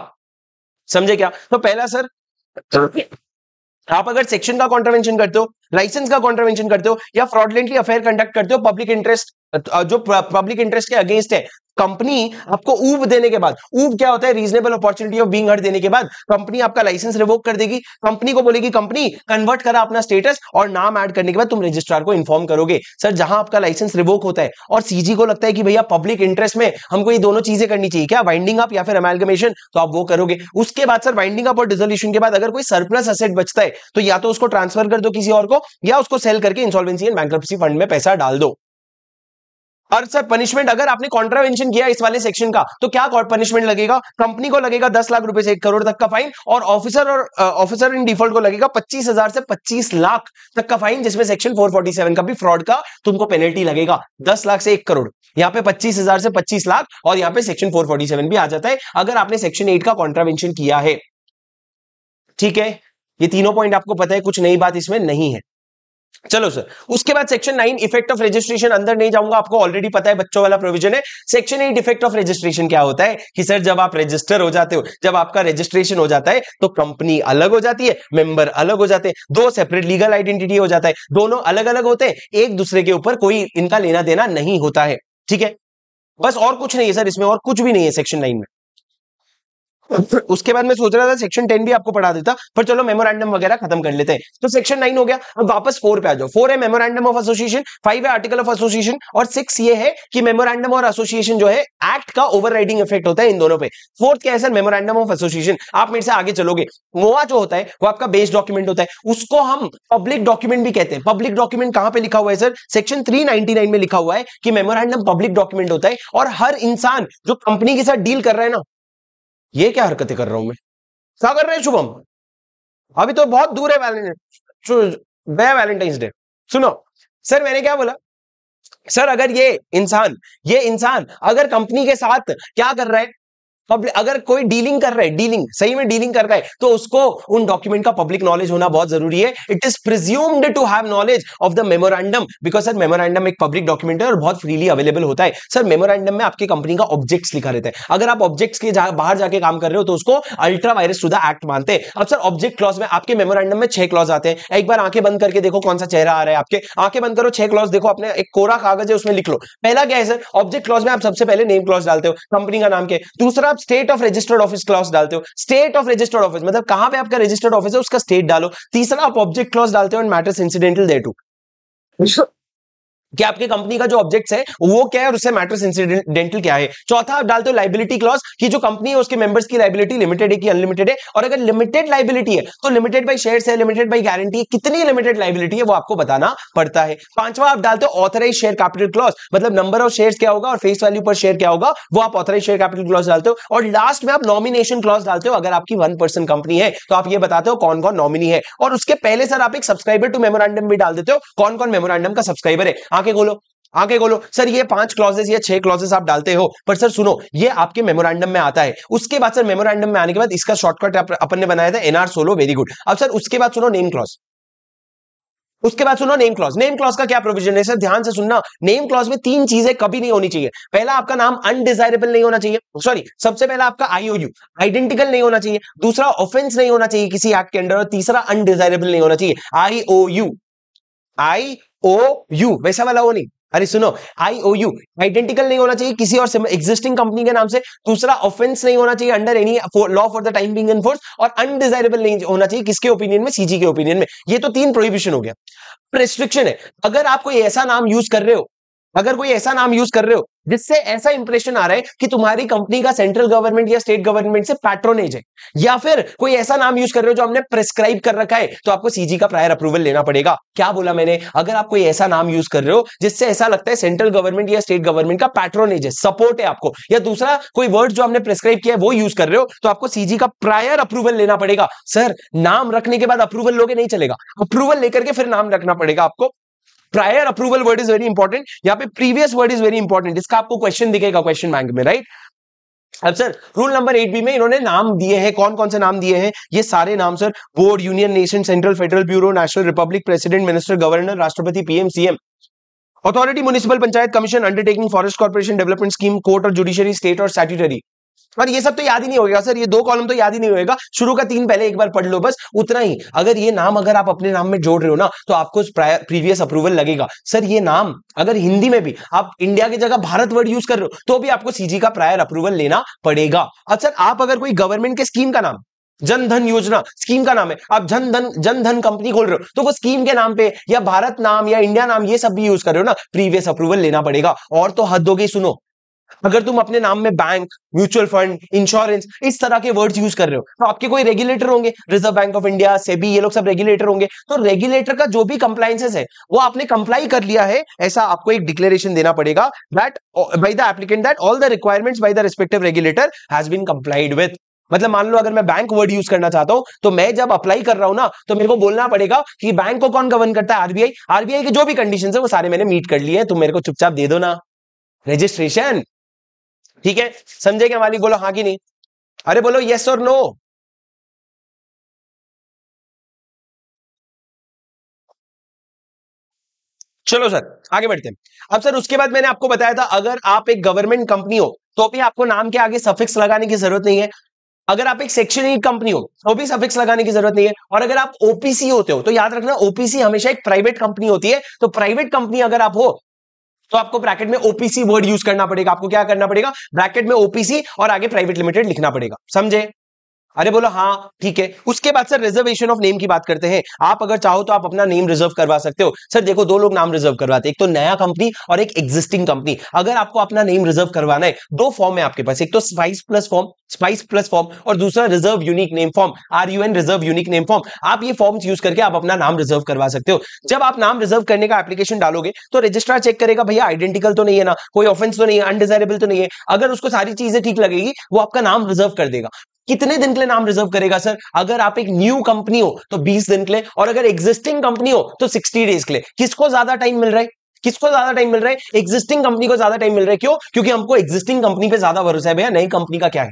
समझे क्या? तो पहला सर, आप अगर सेक्शन का कॉन्ट्रावेंशन करते हो, लाइसेंस का कॉन्ट्रावेंशन करते हो, या फ्रॉडलेंटली अफेयर कंडक्ट करते हो पब्लिक इंटरेस्ट, जो पब्लिक इंटरेस्ट के अगेंस्ट है, कंपनी आपको ऊब देने के बाद, ऊब क्या होता है? Reasonable opportunity of being heard देने के बाद कंपनी आपका लाइसेंस रिवोक कर देगी। कंपनी को बोलेगी कंपनी कन्वर्ट करा अपना स्टेटस, और नाम ऐड करने के बाद तुम रजिस्ट्रार को इन्फॉर्म करोगे। सर जहां आपका लाइसेंस रिवोक होता है और सीजी को लगता है कि भैया पब्लिक इंटरेस्ट में हमको ये दोनों चीजें करनी चाहिए, क्या? वाइंडिंग अप या फिर अमेलगमेशन, तो आप वो करोगे। उसके बाद सर वाइंडिंग अप और डिसोल्यूशन के बाद अगर कोई सरप्लस एसेट बचता है तो या तो उसको ट्रांसफर कर दो किसी और को, या उसको सेल करके इंसॉल्वेंसी एंड बैंक्रप्सी फंड में पैसा डाल दो। और सर पनिशमेंट, अगर आपने कॉन्ट्रावेंशन किया इस वाले सेक्शन का तो क्या पनिशमेंट लगेगा? कंपनी को लगेगा 10 लाख रुपए से 1 करोड़ तक का फाइन, और ऑफिसर इन डिफॉल्ट को लगेगा 25,000 से 25 लाख तक का फाइन, जिसमें सेक्शन 447 का भी फ्रॉड का तुमको पेनल्टी लगेगा। 10 लाख से 1 करोड़, यहाँ पे 25,000 से 25 लाख, और यहाँ पे सेक्शन 447 भी आ जाता है अगर आपने सेक्शन 8 का कॉन्ट्रावेंशन किया है। ठीक है, ये तीनों पॉइंट आपको पता है, कुछ नई बात इसमें नहीं है। चलो सर, उसके बाद सेक्शन 9 इफेक्ट ऑफ रजिस्ट्रेशन, अंदर नहीं जाऊंगा, आपको ऑलरेडी पता है, बच्चों वाला प्रोविजन है। सेक्शन 8 इफेक्ट ऑफ रजिस्ट्रेशन क्या होता है कि सर जब आप रजिस्टर हो जाते हो, जब आपका रजिस्ट्रेशन हो जाता है तो कंपनी अलग हो जाती है, मेंबर अलग हो जाते हैं, दो सेपरेट लीगल आइडेंटिटी हो जाता है, दोनों अलग अलग होते हैं, एक दूसरे के ऊपर कोई इनका लेना देना नहीं होता है। ठीक है, बस और कुछ नहीं है सर, इसमें और कुछ भी नहीं है सेक्शन 9 में। उसके बाद मैं सोच रहा था सेक्शन 10 भी आपको पढ़ा देता, पर चलो मेमोरेंडम वगैरह खत्म कर लेते हैं। तो सेक्शन 9 हो गया, अब वापस 4 पे आ जाओ। 4 है मेमोरेंडम ऑफ एसोसिएशन, 5 है आर्टिकल ऑफ एसोसिएशन, और 6 ये है कि मेमोरेंडम और एसोसिएशन जो है एक्ट का ओवरराइडिंग इफेक्ट होता है इन दोनों पे। 4th क्या है सर? Memorandum of association. आप मेरे से आगे चलोगे, मोआ जो होता है वो आपका बेस डॉक्यूमेंट होता है, उसको हम पब्लिक डॉक्यूमेंट भी कहते हैं। पब्लिक डॉक्यूमेंट कहां पे लिखा हुआ है सर? सेक्शन 399 में लिखा हुआ है कि मेमोरेंडम पब्लिक डॉक्यूमेंट होता है, और हर इंसान जो कंपनी के साथ डील कर रहा है ना, ये क्या हरकतें कर रहा हूं मैं, क्या कर रहे हैं शुभम? अभी तो बहुत दूर है वैलेंटाइंस डे। सुनो सर, मैंने क्या बोला? सर अगर ये इंसान अगर कंपनी के साथ क्या कर रहा है, अगर कोई डीलिंग कर रहा है, डीलिंग सही में डीलिंग कर रहा है, तो उसको उन डॉक्यूमेंट का पब्लिक नॉलेज होना बहुत जरूरी है। It is presumed to have knowledge of the memorandum, because sir memorandum एक पब्लिक डॉक्यूमेंट है और बहुत फ्रीली अवेलेबल होता है। सर मेमोरेंडम में आपकी कंपनी का ऑब्जेक्ट्स लिखा रहता है, अगर आप ऑब्जेक्ट्स के बाहर जाके काम कर रहे हो तो उसको ultra vires to the act मानते हैं। अब सर ऑब्जेक्ट क्लॉज में आपके मेमोरेंडम में 6 क्लॉज आते हैं, एक बार आंखें बंद करके देखो कौन सा चेहरा आ रहा है आपके, आंखें बंद करो, 6 क्लॉज देखो, अपने एक कोरा कागज है उसमें लिख लो। पहला क्या है सर? ऑब्जेक्ट क्लॉज में आप सबसे पहले नेम क्लॉज डालते हो, कंपनी का नाम क्या है। दूसरा आप state of registered office clause डालते हो, स्टेट ऑफ रजिस्टर्ड ऑफिस मतलब कहां पे आपका रजिस्टर्ड ऑफिस है उसका स्टेट डालो। तीसरा आप ऑब्जेक्ट क्लॉज डालते हो and matters incidental thereto, कि आपकी कंपनी का जो ऑब्जेक्ट्स है वो क्या है और उससे मैटर्स इंसिडेंटल क्या है। चौथा आप डालते हो लाइबिलिटी क्लॉज, कि जो कंपनी है उसके मेंबर्स की लाइबिलिटी लिमिटेड है कि अनलिमिटेड है, और अगर लिमिटेड लाइबिलिटी है तो लिमिटेड बाय शेयर्स है, लिमिटेड बाय गारंटी है, कितनी लिमिटेड लाइबिलिटी है वो आपको बताना पड़ता है। पांचवा आप डालते हो ऑथराइज शेयर कैपिटल क्लॉज, मतलब नंबर ऑफ शेयर्स क्या होगा और फेस वैल्यू पर शेयर क्या होगा, वो आप ऑथराइज शेयर कैपिटल क्लॉज डालते हो। और लास्ट में आप नॉमिनेशन क्लॉज डालते हो, अगर आपकी 1% कंपनी है तो आप ये बताते हो कौन कौन नॉमिनी है, और उसके पहले सर आप एक सब्सक्राइबर टू मेमोरेंडम भी डाल देते हो, कौन कौन मेमोरेंडम का सब्सक्राइबर है। आंखें खोलो, आगे बोलो सर, ये 5 क्लॉजेस या 6 क्लॉजेस आप डालते हो, पर सर सुनो, ये आपके मेमोरेंडम में आता है। उसके बाद सर मेमोरेंडम में आने के बाद इसका शॉर्टकट अपन ने बनाया था एनआर 16, वेरी गुड। अब सर उसके बाद सुनो नेम क्लॉज, उसके बाद सुनो नेम क्लॉज। नेम क्लॉज का क्या प्रोविजन है सर? ध्यान से सुनना, नेम क्लॉज में 3 चीजें कभी नहीं होनी चाहिए। पहला, आपका नाम अनडिजायरेबल नहीं होना चाहिए, सॉरी सबसे पहला आपका आईओयू आइडेंटिकल नहीं होना चाहिए, दूसरा ऑफेंस नहीं होना चाहिए किसी एक्ट के अंडर, और तीसरा अनडिजायरेबल नहीं होना चाहिए। आई ओ यू वैसा वाला वो नहीं, अरे सुनो, आईओयू आइडेंटिकल नहीं होना चाहिए किसी और एग्जिस्टिंग कंपनी के नाम से, दूसरा ऑफेंस नहीं होना चाहिए under any law for the time being in force, और अनडिजायरेबल नहीं होना चाहिए किसके ओपिनियन में? सीजी के ओपिनियन में। ये तो 3 प्रोहिबिशन हो गया। रिस्ट्रिक्शन है, अगर आप कोई ऐसा नाम यूज कर रहे हो, अगर कोई ऐसा नाम यूज कर रहे हो जिससे ऐसा इंप्रेशन आ रहा है कि तुम्हारी कंपनी का सेंट्रल गवर्नमेंट या स्टेट गवर्नमेंट से पैट्रोनेज है, या फिर कोई ऐसा नाम यूज कर रहे हो जो हमने प्रेस्क्राइब कर रखा है, तो आपको सीजी का प्रायर अप्रूवल लेना पड़ेगा। क्या बोला मैंने? अगर आप कोई ऐसा नाम यूज कर रहे हो जिससे ऐसा लगता है सेंट्रल गवर्नमेंट या स्टेट गवर्नमेंट का पैट्रोनेज है, सपोर्ट है आपको, या दूसरा कोई वर्ड जो हमने प्रेस्क्राइब किया है वो यूज कर रहे हो, तो आपको सीजी का प्रायर अप्रूवल लेना पड़ेगा। सर नाम रखने के बाद अप्रूवल लोगे नहीं चलेगा, अप्रूवल लेकर के फिर नाम रखना पड़ेगा आपको। Prior approval word is very important, यहाँ पे previous word is very important, इसका आपको क्वेश्चन दिखेगा क्वेश्चन बैंक में, राइट। अब सर रूल नंबर 8 बी में इन्होंने नाम दिए हैं, कौन कौन से नाम दिए हैं? ये सारे नाम sir, board, union, nation, central, federal, bureau, national, republic, president, minister, governor, राष्ट्रपति, PM, CM, authority, municipal, panchayat, commission, undertaking, forest corporation, development scheme, court और जुडिशरी, स्टेट और स्टैट्यूटरी। और ये सब तो याद ही नहीं होगा सर, ये 2 कॉलम तो याद ही नहीं होगा, शुरू का 3 पहले एक बार पढ़ लो, बस उतना ही। अगर ये नाम अगर आप अपने नाम में जोड़ रहे हो ना, तो आपको प्रीवियस अप्रूवल लगेगा। सर ये नाम अगर हिंदी में भी आप इंडिया की जगह भारत वर्ड यूज कर रहे हो, तो भी आपको सीजी का प्रायर अप्रूवल लेना पड़ेगा। अच्छा, आप अगर कोई गवर्नमेंट के स्कीम का नाम, जन धन योजना स्कीम का नाम है, आप जन धन कंपनी खोल रहे हो, तो वो स्कीम के नाम पे या भारत नाम या इंडिया नाम ये सब भी यूज कर रहे हो ना, प्रीवियस अप्रूवल लेना पड़ेगा। और तो हद हो गई, सुनो, अगर तुम अपने नाम में बैंक, म्यूचुअल फंड, इंश्योरेंस इस तरह के वर्ड्स यूज कर रहे हो, तो आपके कोई रेगुलेटर होंगे, reserve bank of India, SEBI, ये लोग सब रेगुलेटर होंगे, तो रेगुलेटर का जो भी कंप्लायंसेस है वो आपने कंप्लाई कर लिया है, ऐसा आपको एक डिक्लेरेशन देना पड़ेगा, that by the applicant that all the requirements by the respective regulator has been complied with. मतलब मान लो अगर मैं बैंक वर्ड यूज करना चाहता हूं, तो मैं जब अप्लाई कर रहा हूं ना, तो मेरे को बोलना पड़ेगा कि बैंक को कौन गवर्न करता है? आरबीआई। आरबीआई के जो भी कंडीशंस है वो सारे मैंने मीट कर लिए हैं, तुम मेरे को चुपचाप दे दो ना रजिस्ट्रेशन। ठीक है, समझे क्या मालिक? बोलो हाँ कि नहीं, अरे बोलो यस और नो। चलो सर आगे बढ़ते हैं। अब सर उसके बाद मैंने आपको बताया था अगर आप एक गवर्नमेंट कंपनी हो तो भी आपको नाम के आगे सफिक्स लगाने की जरूरत नहीं है। अगर आप एक सेक्शन 8 कंपनी हो तो भी सफिक्स लगाने की जरूरत नहीं है। और अगर आप ओपीसी होते हो तो याद रखना ओपीसी हमेशा एक प्राइवेट कंपनी होती है। तो प्राइवेट कंपनी अगर आप हो तो आपको ब्रैकेट में ओपीसी वर्ड यूज करना पड़ेगा। आपको क्या करना पड़ेगा, ब्रैकेट में ओपीसी और आगे प्राइवेट लिमिटेड लिखना पड़ेगा। समझे? अरे बोलो हाँ ठीक है। उसके बाद सर रिजर्वेशन ऑफ नेम की बात करते हैं। आप अगर चाहो तो आप अपना नेम रिजर्व करवा सकते हो। सर देखो दो लोग नाम रिजर्व करवाते हैं, एक तो नया कंपनी और एक एग्जिस्टिंग कंपनी। अगर आपको अपना नेम रिजर्व करवाना है दो फॉर्म है आपके पास, एक तो स्पाइस प्लस फॉर्म और दूसरा reserve unique name form, RUN reserve unique name form. आप ये फॉर्म्स यूज करके आप अपना नाम रिजर्व करवा सकते हो। जब आप नाम रिजर्व करने का एप्लीकेशन डालोगे तो रजिस्ट्रार चेक करेगा भैया आइडेंटिकल तो नहीं है ना, कोई ऑफेंस तो नहीं है, अनडिजायरेबल तो नहीं है। अगर उसको सारी चीजें ठीक लगेगी वो आपका नाम रिजर्व कर देगा। कितने दिन के लिए नाम रिजर्व करेगा सर? अगर आप एक न्यू कंपनी हो तो 20 दिन के लिए, और अगर एग्जिस्टिंग कंपनी हो तो 60 डेज के लिए। किसको ज्यादा टाइम मिल रहा है? किसको ज्यादा टाइम मिल रहा है? एग्जिस्टिंग कंपनी को ज्यादा टाइम मिल रहा है। क्यों? क्योंकि हमको एग्जिस्टिंग कंपनी पे ज्यादा भरोसा है, भैया नई कंपनी का क्या है।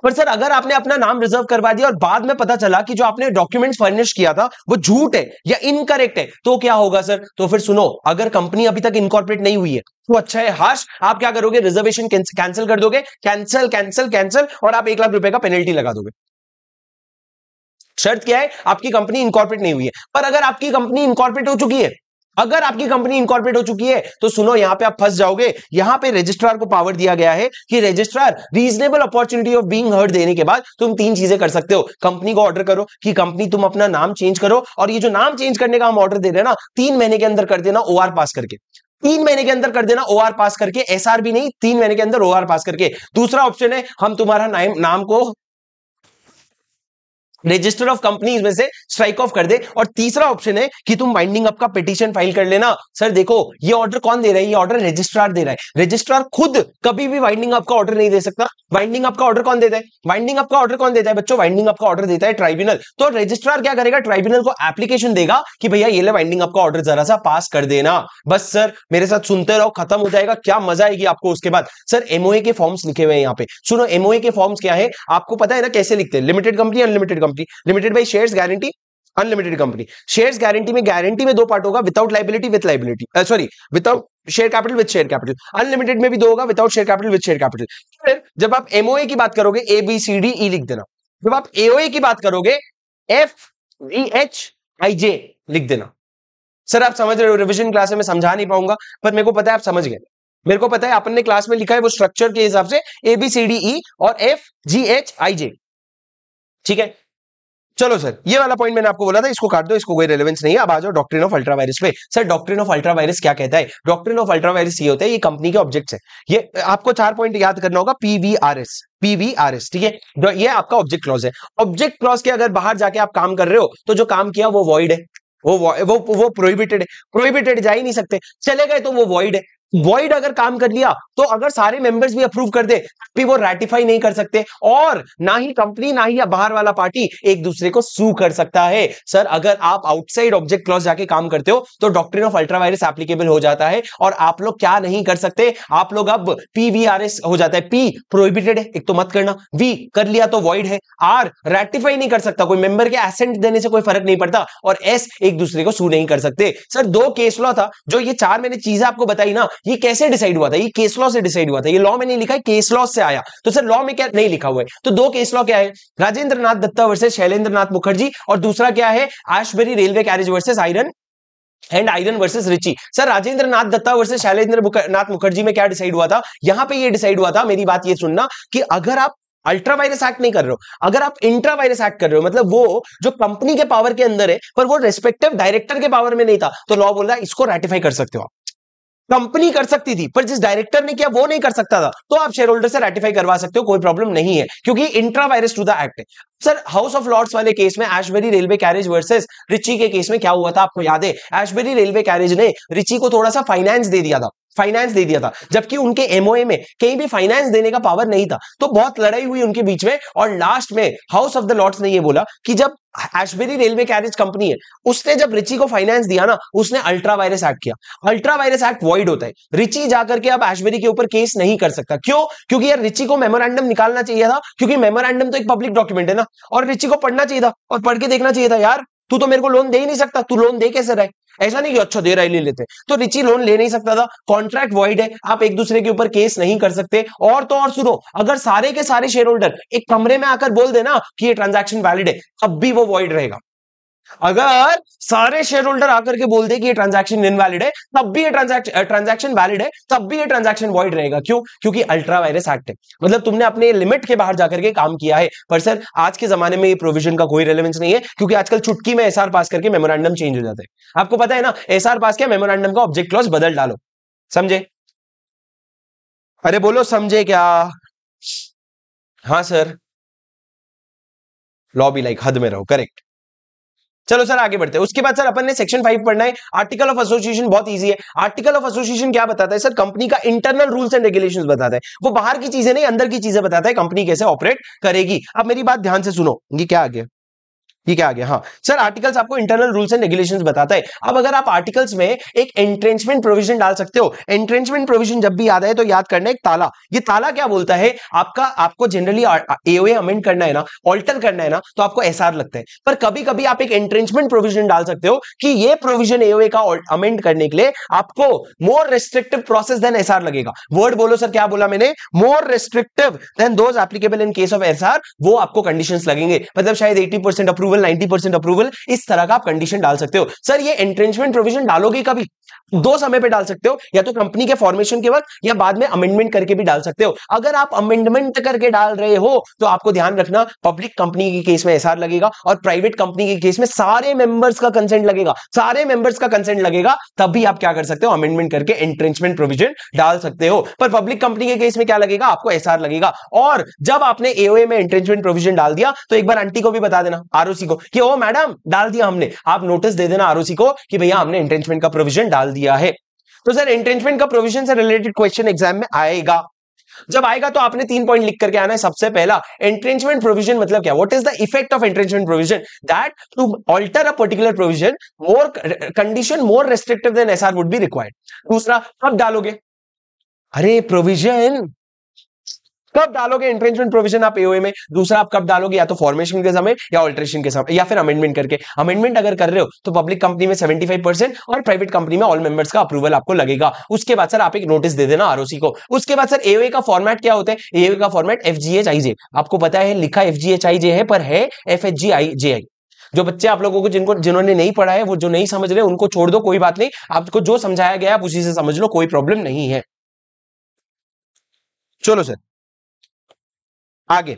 पर सर अगर आपने अपना नाम रिजर्व करवा दिया और बाद में पता चला कि जो आपने डॉक्यूमेंट्स फर्निश किया था वो झूठ है या इनकरेक्ट है तो क्या होगा सर? तो फिर सुनो, अगर कंपनी अभी तक इनकॉर्पोरेट नहीं हुई है तो अच्छा है हाश, आप क्या करोगे, रिजर्वेशन कैंसिल कर दोगे, कैंसिल कैंसिल कैंसिल, और आप 1 लाख रुपए का पेनल्टी लगा दोगे। शर्त क्या है? आपकी कंपनी इनकॉर्पोरेट नहीं हुई है। पर अगर आपकी कंपनी इनकॉर्पोरेट हो चुकी है, अगर आपकी कंपनी इंकॉर्पोरेट हो चुकी है तो सुनो यहां पे आप फंस जाओगे। यहां पे रजिस्ट्रार को पावर दिया गया है कि registrar reasonable opportunity of being heard देने के बाद तुम 3 चीजें कर सकते हो। कंपनी को ऑर्डर करो कि कंपनी तुम अपना नाम चेंज करो, और ये जो नाम चेंज करने का हम ऑर्डर दे रहे हैं ना 3 महीने के अंदर कर देना OR पास करके। 3 महीने के अंदर कर देना OR पास करके, SR भी नहीं, 3 महीने के अंदर OR पास करके। दूसरा ऑप्शन है हम तुम्हारा नाम को रजिस्टर ऑफ कंपनीज में से स्ट्राइक ऑफ कर दे, और तीसरा ऑप्शन है कि तुम वाइंडिंग अप का पिटीशन फाइल कर लेना। सर देखो ये ऑर्डर कौन दे रहा है? ये ऑर्डर रजिस्ट्रार दे रहा है। रजिस्ट्रार खुद कभी भी वाइंडिंग अप का ऑर्डर नहीं दे सकता। वाइंडिंग अप का ऑर्डर कौन देता है? वाइंडिंग अप का ऑर्डर कौन देता है बच्चों? वाइंडिंग अप का ऑर्डर देता है ट्राइब्यूनल। तो रजिस्ट्रार क्या करेगा? ट्राइब्यूनल को एप्लीकेशन देगा कि भैया ये ले वाइंडिंग अप का ऑर्डर जरा सा पास कर देना। बस सर मेरे साथ सुनते रहो, खत्म हो जाएगा, क्या मजा आएगी आपको। उसके बाद सर MOA के फॉर्म्स लिखे हुए हैं यहाँ पे। सुनो MOA के फॉर्म्स क्या है आपको पता है ना कैसे लिखते हैं? Limited company, unlimited company, limited by shares guarantee, unlimited company. Shares guarantee में गारंटी में 2 पार्ट होगा, without liability with liability, sorry without share capital with share capital. Unlimited में भी 2 होगा, without share capital with share capital. फिर जब आप MOA की बात करोगे ABCDE लिख देना। जब आप AOA की बात करोगे FGHIJ लिख देना। सर आप समझ रहे हो, रिवीजन क्लास में मैं समझा नहीं पाऊंगा पर मेरे को पता है आप समझ गए। मेरे को पता है अपन ने क्लास में लिखा है वो स्ट्रक्चर के हिसाब से ABCDE और FGHIJ। ठीक है चलो सर ये वाला पॉइंट मैंने आपको बोला था, इसको काट दो, इसको कोई रेलेवेंस नहीं है। अब आ जाओ डॉक्ट्रिन ऑफ अल्ट्रा वायरस पे। Sir doctrine of ultra vires क्या कहता है? डॉक्ट्रिन ऑफ अल्ट्रा वायरस ये होता है, ये कंपनी के ऑब्जेक्ट्स है। ये आपको 4 पॉइंट याद करना होगा, PVRS ठीक है। ये आपका ऑब्जेक्ट क्लॉज है। ऑब्जेक्ट क्लॉज के अगर बाहर जाके आप काम कर रहे हो तो जो काम किया वो वॉइड है, वो प्रोहिबिटेड है। प्रोहिबिटेड जा ही नहीं सकते, चले गए तो वो वॉइड है। वॉइड अगर काम कर लिया तो अगर सारे मेंबर्स भी अप्रूव कर दे भी वो रैटिफाई नहीं कर सकते, और ना ही कंपनी ना ही बाहर वाला पार्टी एक दूसरे को सू कर सकता है। सर अगर आप आउटसाइड ऑब्जेक्ट क्लॉज जाके काम करते हो तो doctrine of ultra vires applicable हो जाता है, और आप लोग क्या नहीं कर सकते, आप लोग अब PVRS हो जाता है। P प्रोहिबिटेड है, एक तो मत करना, V कर लिया तो वॉइड है, R रैटिफाई नहीं कर सकता, कोई मेंबर के एसेंट देने से कोई फर्क नहीं पड़ता, और S एक दूसरे को सू नहीं कर सकते। सर 2 केस लॉ था, जो ये 4 मैंने चीजें आपको बताई ना, ये कैसे डिसाइड हुआ था? ये केस लॉ से डिसाइड हुआ था। ये लॉ में नहीं लिखा है, केस लॉ से आया। तो सर लॉ में क्या नहीं लिखा हुआ है? तो 2 केस लॉ क्या है? राजेंद्र नाथ दत्ता वर्सेस शैलेंद्र नाथ मुखर्जी, और दूसरा क्या है? Ashbury railway carriage versus iron versus Riche. Sir Rajendra Nath Datta versus Shailendra Nath Mukherjee में क्या डिसाइड हुआ था? यहां पे ये डिसाइड हुआ था, मेरी बात ये सुनना, कि अगर आप अल्ट्रा वायरस एक्ट नहीं कर रहे हो, अगर आप इंट्रा वायरस एक्ट कर रहे हो, मतलब वो जो कंपनी के पावर के अंदर है पर वो रेस्पेक्टिव डायरेक्टर के पावर में नहीं था, तो लॉ बोल रहा है इसको रैटिफाई कर सकते हो। कंपनी कर सकती थी पर जिस डायरेक्टर ने किया वो नहीं कर सकता था, तो आप शेयर होल्डर से रैटिफाई करवा सकते हो, कोई प्रॉब्लम नहीं है, क्योंकि intra vires to the act है। सर हाउस ऑफ लॉर्ड्स वाले केस में Ashbury railway carriage versus Riche के केस में क्या हुआ था आपको याद है? एशबरी रेलवे कैरेज ने रिची को थोड़ा सा फाइनेंस दे दिया था, जबकि उनके MOA में कहीं भी फाइनेंस देने का पावर नहीं था। तो बहुत लड़ाई हुई उनके बीच में, और लास्ट में हाउस ऑफ द लॉर्ड्स ने ये बोला कि जब एशबरी रेलवे कैरेज कंपनी है उसने जब रिची को फाइनेंस दिया ना, उसने अल्ट्रा वायरस एक्ट किया। अल्ट्रा वायरस एक्ट वॉइड होता है। रिची जाकर के अब एशबरी के ऊपर केस नहीं कर सकता। क्यों? क्योंकि यार रिची को मेमोरेंडम निकालना चाहिए था, क्योंकि मेमोरेंडम तो एक पब्लिक डॉक्यूमेंट है ना, और रिची को पढ़ना चाहिए था और पढ़ के देखना चाहिए था, यार तू तो मेरे को लोन दे ही नहीं सकता, तू लोन दे कैसे रहा है? ऐसा नहीं कि अच्छा दे रहा है ले लेते। तो रिची लोन ले नहीं सकता था, कॉन्ट्रैक्ट वॉइड है, आप एक दूसरे के ऊपर केस नहीं कर सकते। और तो और सुनो, अगर सारे के सारे शेयर होल्डर एक कमरे में आकर बोल देना कि ये ट्रांजैक्शन वैलिड है, तब भी वो वॉइड रहेगा। अगर सारे शेयर होल्डर आकर के बोल दे कि ये ट्रांजैक्शन इनवैलिड है, तब भी ये ट्रांजैक्शन वैलिड है, तब भी ये ट्रांजैक्शन वॉइड रहेगा। क्यों? क्योंकि अल्ट्रा वायरस एक्ट है, मतलब तुमने अपने लिमिट के बाहर जाकर के काम किया है। पर सर आज के जमाने में ये प्रोविजन का कोई रेलेवेंस नहीं है, क्योंकि आजकल चुटकी में एसआर पास करके मेमोरेंडम चेंज हो जाते हैं। आपको पता है ना, एसआर पास किया, मेमोरेंडम का ऑब्जेक्ट क्लॉज बदल डालो। समझे? अरे बोलो समझे क्या? हाँ सर, लॉ भी लाइक हद में रहो, करेक्ट। चलो सर आगे बढ़ते हैं। उसके बाद सर अपन ने सेक्शन 5 पढ़ना है, आर्टिकल ऑफ एसोसिएशन। बहुत इजी है। आर्टिकल ऑफ एसोसिएशन क्या बताता है सर? कंपनी का इंटरनल रूल्स एंड रेगुलेशंस बताता है। वो बाहर की चीजें नहीं, अंदर की चीजें बताता है, कंपनी कैसे ऑपरेट करेगी। अब मेरी बात ध्यान से सुनो, ये क्या आ गया? ये क्या आ गया? हाँ सर, आर्टिकल्स आपको इंटरनल रूल्स एंड रेगुलेशंस बताता है। अब अगर आप आर्टिकल्स में एक एंट्रेंचमेंट प्रोविजन डाल सकते हो, एंट्रेंचमेंट प्रोविजन जब भी याद आए तो याद करना एक ताला। ये ताला क्या बोलता है? आपको जनरली एओए अमेंड करना है ना, ऑल्टर करना है ना, तो आपको एसआर लगता है। पर कभी कभी आप एक एंट्रेंचमेंट प्रोविजन डाल सकते हो कि ये प्रोविजन एओए का अमेंड करने के लिए आपको more restrictive process than SR लगेगा। वर्ड बोलो सर, क्या बोला मैंने? More restrictive than those applicable in case of SR. वो आपको कंडीशंस लगेंगे, मतलब शायद 80% अप्रूवल, 90% अप्रूवल, इस तरह का आप कंडीशन डाल सकते हो। सर ये एंट्रेंचमेंट प्रोविजन डालोगे कभी? दो समय पे डाल सकते हो, या तो कंपनी के फॉर्मेशन के वक्त, या बाद में अमेंडमेंट करके भी डाल सकते हो। अगर आप अमेंडमेंट करके डाल रहे हो तो आपको ध्यान रखना, पब्लिक कंपनी के केस में एसआर लगेगा, और प्राइवेट कंपनी के केस में सारे मेंबर्स का कंसेंट लगेगा। सारे मेंबर्स का कंसेंट लगेगा, तब भी आप क्या कर सकते हो? अमेंडमेंट करके एंट्रेंचमेंट प्रोविजन डाल सकते हो। पर पब्लिक कंपनी के केस में क्या लगेगा? आपको एसआर लगेगा। और जब आपने एओए में एंट्रेंचमेंट प्रोविजन डाल दिया, तो एक बार आंटी को भी बता देना, आरओसी को, कि ओ मैडम डाल दिया हमने। आप नोटिस दे देना आरओसी को कि भैया हमने एंट्रेंचमेंट का प्रोविजन डाल दिया है। तो सर एंट्रेंचमेंट का प्रोविजन से रिलेटेड क्वेश्चन एग्जाम में आएगा। जब आएगा तो आपने 3 पॉइंट लिख करके आना है। सबसे पहला, एंट्रेंचमेंट प्रोविजन मतलब क्या? What is the effect of entrenchment provision? That to alter a particular provision, more condition more restrictive than SR would be required. दूसरा, कब डालोगे? अरे प्रोविजन कब डालोगे एंट्रेंचमेंट प्रोविजन आप एओए में? दूसरा, आप कब डालोगे? या तो फॉर्मेशन के समय, या ऑल्टरेशन के समय, या फिर अमेंडमेंट करके। अमेंडमेंट अगर कर रहे हो तो पब्लिक कंपनी में 75% और प्राइवेट कंपनी में ऑल मेंबर्स का अप्रूवल आपको लगेगा। उसके बाद सर आप एक नोटिस दे देना आरओसी को। उसके बाद सर एओए का फॉर्मेट क्या होता है? एओए का फॉर्मेट एफजीएचआईजे। आपको पता है लिखा एफजीएचआईजे है, पर है एफएचजीआईजेआई। जो बच्चे आप लोगों को जिन्होंने नहीं पढ़ा है, वो जो नहीं समझ रहे उनको छोड़ दो, कोई बात नहीं। आपको जो समझाया गया आप उसी से समझ लो, कोई प्रॉब्लम नहीं है। चलो सर आगे।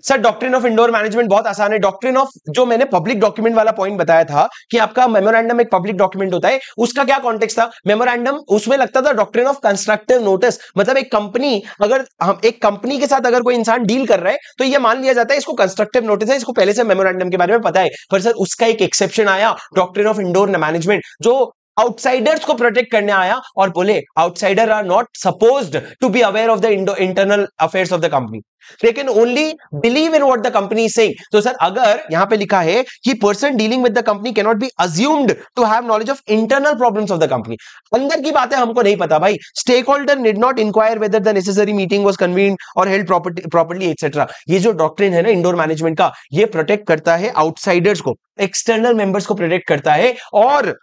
Sir doctrine of indoor management बहुत आसान है। डॉक्ट्रिन ऑफ, जो मैंने पब्लिक डॉक्यूमेंट वाला पॉइंट बताया था कि आपका मेमोरेंडम एक पब्लिक डॉक्यूमेंट होता है, उसका क्या कॉन्टेक्स्ट था? मेमोरेंडम उसमें लगता था डॉक्ट्रिन ऑफ कंस्ट्रक्टिव नोटिस, मतलब एक कंपनी, अगर हम एक कंपनी के साथ अगर कोई इंसान डील कर रहा है तो ये मान लिया जाता है इसको कंस्ट्रक्टिव नोटिस है, इसको पहले से मेमोरेंडम के बारे में पता है। पर सर उसका एक एक्सेप्शन आया, डॉक्ट्रिन ऑफ इंडोर मैनेजमेंट, जो आउटसाइडर्स को प्रोटेक्ट करने आया और बोले outsider are not supposed to be aware of the internal affairs of the company, they can only believe in what the company is saying। तो sir अगर यहां पे लिखा है कि person dealing with the company cannot be assumed to have knowledge of internal problems of the company, अंदर की बातें हमको नहीं पता भाई। Stakeholder need not inquire whether the necessary meeting was convened or held properly etc। ये जो doctrine है ना इंडोर मैनेजमेंट का, ये प्रोटेक्ट करता है आउटसाइडर्स को, एक्सटर्नल मेंबर्स को प्रोटेक्ट करता है। और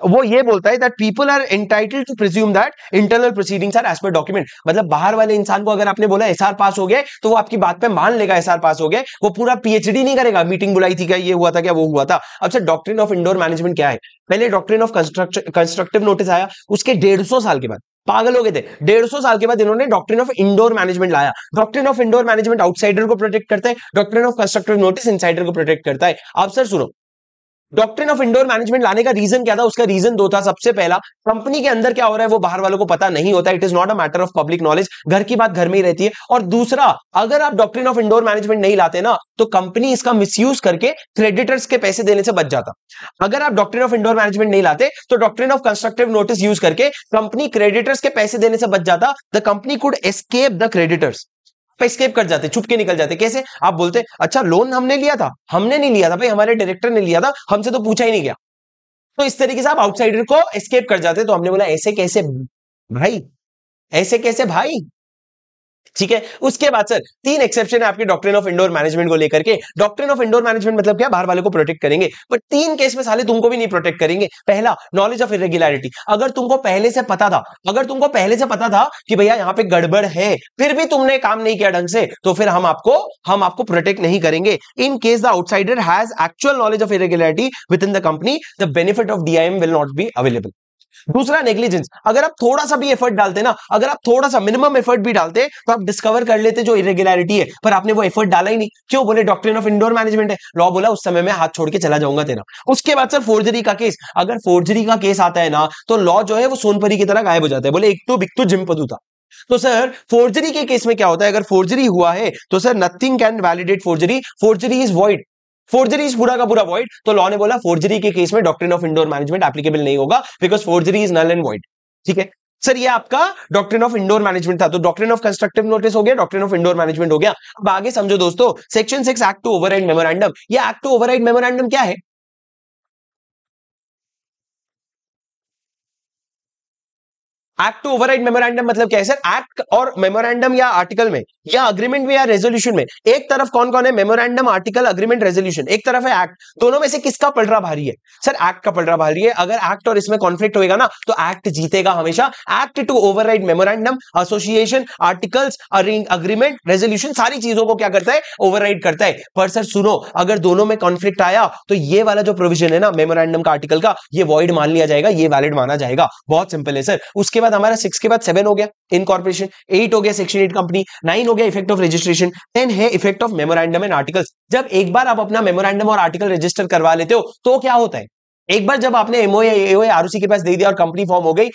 वो ये बोलता है that people are entitled to presume that internal proceedings are as per document. मतलब बाहर वाले इंसान को अगर आपने बोला एसआर पास हो गया, तो वो आपकी बात पे मान लेगा एसआर पास हो गया, वो पूरा पीएचडी नहीं करेगा, मीटिंग बुलाई थी क्या, ये हुआ था क्या, वो हुआ था। अब sir doctrine of indoor management क्या है? पहले डॉक्ट्रिन ऑफ कंस्ट्रक्टिव नोटिस आया, उसके 150 साल के बाद, पागल हो गए थे, 150 साल के बाद इन्होंने डॉक्ट्रिन ऑफ इंडोर मैनेजमेंट लाया। Doctrine of indoor management outsider को प्रोटेक्ट करता है, doctrine of constructive notice insider को प्रोटेक्ट करता है। अब सर सुनो, डॉक्ट्रिन ऑफ इंडोर मैनेजमेंट लाने का रीजन क्या था? उसका रीजन दो था। सबसे पहला, कंपनी के अंदर क्या हो रहा है वो बाहर वालों को पता नहीं होता, it is not a matter of public knowledge, घर की बात घर में ही रहती है। और दूसरा, अगर आप डॉक्ट्रिन ऑफ इंडोर मैनेजमेंट नहीं लाते ना, तो कंपनी इसका मिसयूज करके क्रेडिटर्स के पैसे देने से बच जाता। अगर आप डॉक्ट्रिन ऑफ इंडोर मैनेजमेंट नहीं लाते तो doctrine of constructive notice use करके कंपनी क्रेडिटर्स के पैसे देने से बच जाता। The company could escape the creditors, escape कर जाते, छुप के निकल जाते। कैसे? आप बोलते अच्छा लोन हमने लिया था, हमने नहीं लिया था भाई, हमारे डायरेक्टर ने लिया था, हमसे तो पूछा ही नहीं गया। तो इस तरीके से आप आउटसाइडर को एस्केप कर जाते। तो हमने बोला ऐसे कैसे भाई, ऐसे कैसे भाई, ठीक है। उसके बाद सर 3 एक्सेप्शन है आपके डॉक्ट्रिन ऑफ इंडोर मैनेजमेंट को लेकर के। डॉक्ट्रिन ऑफ इंडोर मैनेजमेंट मतलब क्या, बाहर वाले को प्रोटेक्ट करेंगे, बट 3 केस में साले तुमको भी नहीं प्रोटेक्ट करेंगे। पहला, नॉलेज ऑफ इरेगुलरिटी। अगर तुमको पहले से पता था, अगर तुमको पहले से पता था कि भैया यहां पे गड़बड़ है, फिर भी तुमने काम नहीं किया ढंग से, तो फिर हम आपको प्रोटेक्ट नहीं करेंगे। In case the outsider has actual knowledge of irregularity with in the company, the benefit of DIM will not be available. दूसरा, नेग्लिजेंस। अगर आप थोड़ा सा भी एफर्ट डालते ना, अगर आप थोड़ा सा मिनिमम एफर्ट भी डालते, तो आप डिस्कवर कर लेते जो इरेगुलरिटी है, पर आपने वो एफर्ट डाला ही नहीं। क्यों? बोले डॉक्ट्रिन ऑफ इंडोर मैनेजमेंट है, लॉ बोला उस समय में हाथ छोड़ के चला जाऊंगा तेरा। उसके बाद सर फोर्जरी का केस। अगर फोर्जरी का केस आता है ना, तो लॉ जो है वो सोनपरी की तरह गायब हो जाता है। बोले एक तो बिकतु जिम्पदू था। तो सर फोर्जरी के केस में क्या होता है, अगर फोर्जरी हुआ है तो sir nothing can validate forgery, forgery is void, forgery is पूरा का पूरा वॉइड। तो लॉ ने बोला फोर्जरी के केस में doctrine of indoor management applicable नहीं होगा, because forgery is null and void. ठीक है सर, ये आपका डॉक्ट्रिन ऑफ इंडोर मैनेजमेंट था। तो डॉक्ट्रिन ऑफ कंस्ट्रक्टिव नोटिस हो गया, डॉक्ट्रिन ऑफ इंडोर मैनेजमेंट हो गया। अब आगे समझो दोस्तों, section 6 act to override memorandum. ये एक्ट टू ओवरराइड मेमोरेंडम क्या है? एक्ट टू ओवरराइड मेमोरेंडम मतलब क्या है सर? एक्ट और मेमोरेंडम या आर्टिकल में या अग्रीमेंट में या रेजोल्यूशन में एक तरफ कौन कौन है? Memorandum, article, agreement, resolution. एक तरफ है एक्ट। दोनों में से किसका पलड़ा भारी है? सर एक्ट का पलड़ा भारी है। अगर एक्ट और इसमें कॉन्फ्लिक्ट होएगा ना, तो एक्ट जीतेगा हमेशा। Act to override memorandum, association, articles, agreement, resolution, सारी चीजों को क्या करता है? ओवरराइड करता है। पर सर सुनो, अगर दोनों में कॉन्फ्लिक्ट आया तो ये वाला जो प्रोविजन है ना मेमोरेंडम का, आर्टिकल का, ये वॉइड मान लिया जाएगा, ये वैलिड माना जाएगा। बहुत सिंपल है सर। उसके बाद हमारा 6 के बाद 7 हो गया इनकॉर्पोरेशन, 8 हो गया सेक्शन 8 कंपनी, 9 हो गया इफेक्ट ऑफ रजिस्ट्रेशन, 10 है effect of memorandum and articles. जब एक बार आप अपना मेमोरेंडम और आर्टिकल रजिस्टर करवा लेते हो तो क्या होता है? एक बार जब आपने एमओए एओए आरओसी के पास दे दिया और कंपनी फॉर्म हो गई,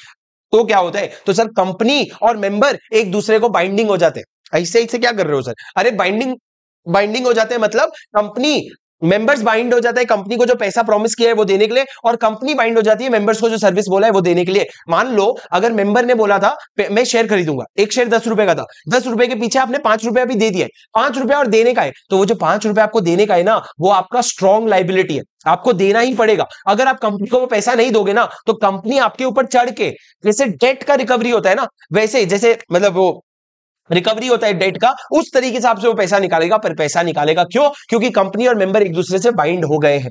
तो क्या होता है? तो सर कंपनी और मेंबर एक दूसरे को बाइंडिंग हो जाते हैं। ऐसे ऐसे क्या कर रहे हो सर? अरे बाइंडिंग, बाइंडिंग हो जाते हैं मतलब कंपनी, मेंबर्स बाइंड हो जाता है कंपनी को जो पैसा प्रॉमिस किया है वो देने के लिए, और कंपनी बाइंड हो जाती है मेंबर्स को जो सर्विस बोला है वो देने के लिए। मान लो अगर मेंबर ने बोला था मैं शेयर खरीदूंगा, एक शेयर 10 रुपए का था, 10 रुपए के पीछे आपने 5 रुपए अभी दे दिया है, 5 रुपए और देने का है, तो वो जो 5 रुपए आपको देने का है ना, वो आपका स्ट्रॉन्ग लाइबिलिटी है, आपको देना ही पड़ेगा। अगर आप कंपनी को वो पैसा नहीं दोगे ना, तो कंपनी आपके ऊपर चढ़ के, जैसे डेट का रिकवरी होता है ना, वैसे जैसे मतलब वो रिकवरी होता है डेट का, उस तरीके से आपसे वो पैसा निकालेगा। पर पैसा निकालेगा क्यों? क्योंकि कंपनी और मेंबर एक दूसरे से बाइंड हो गए हैं।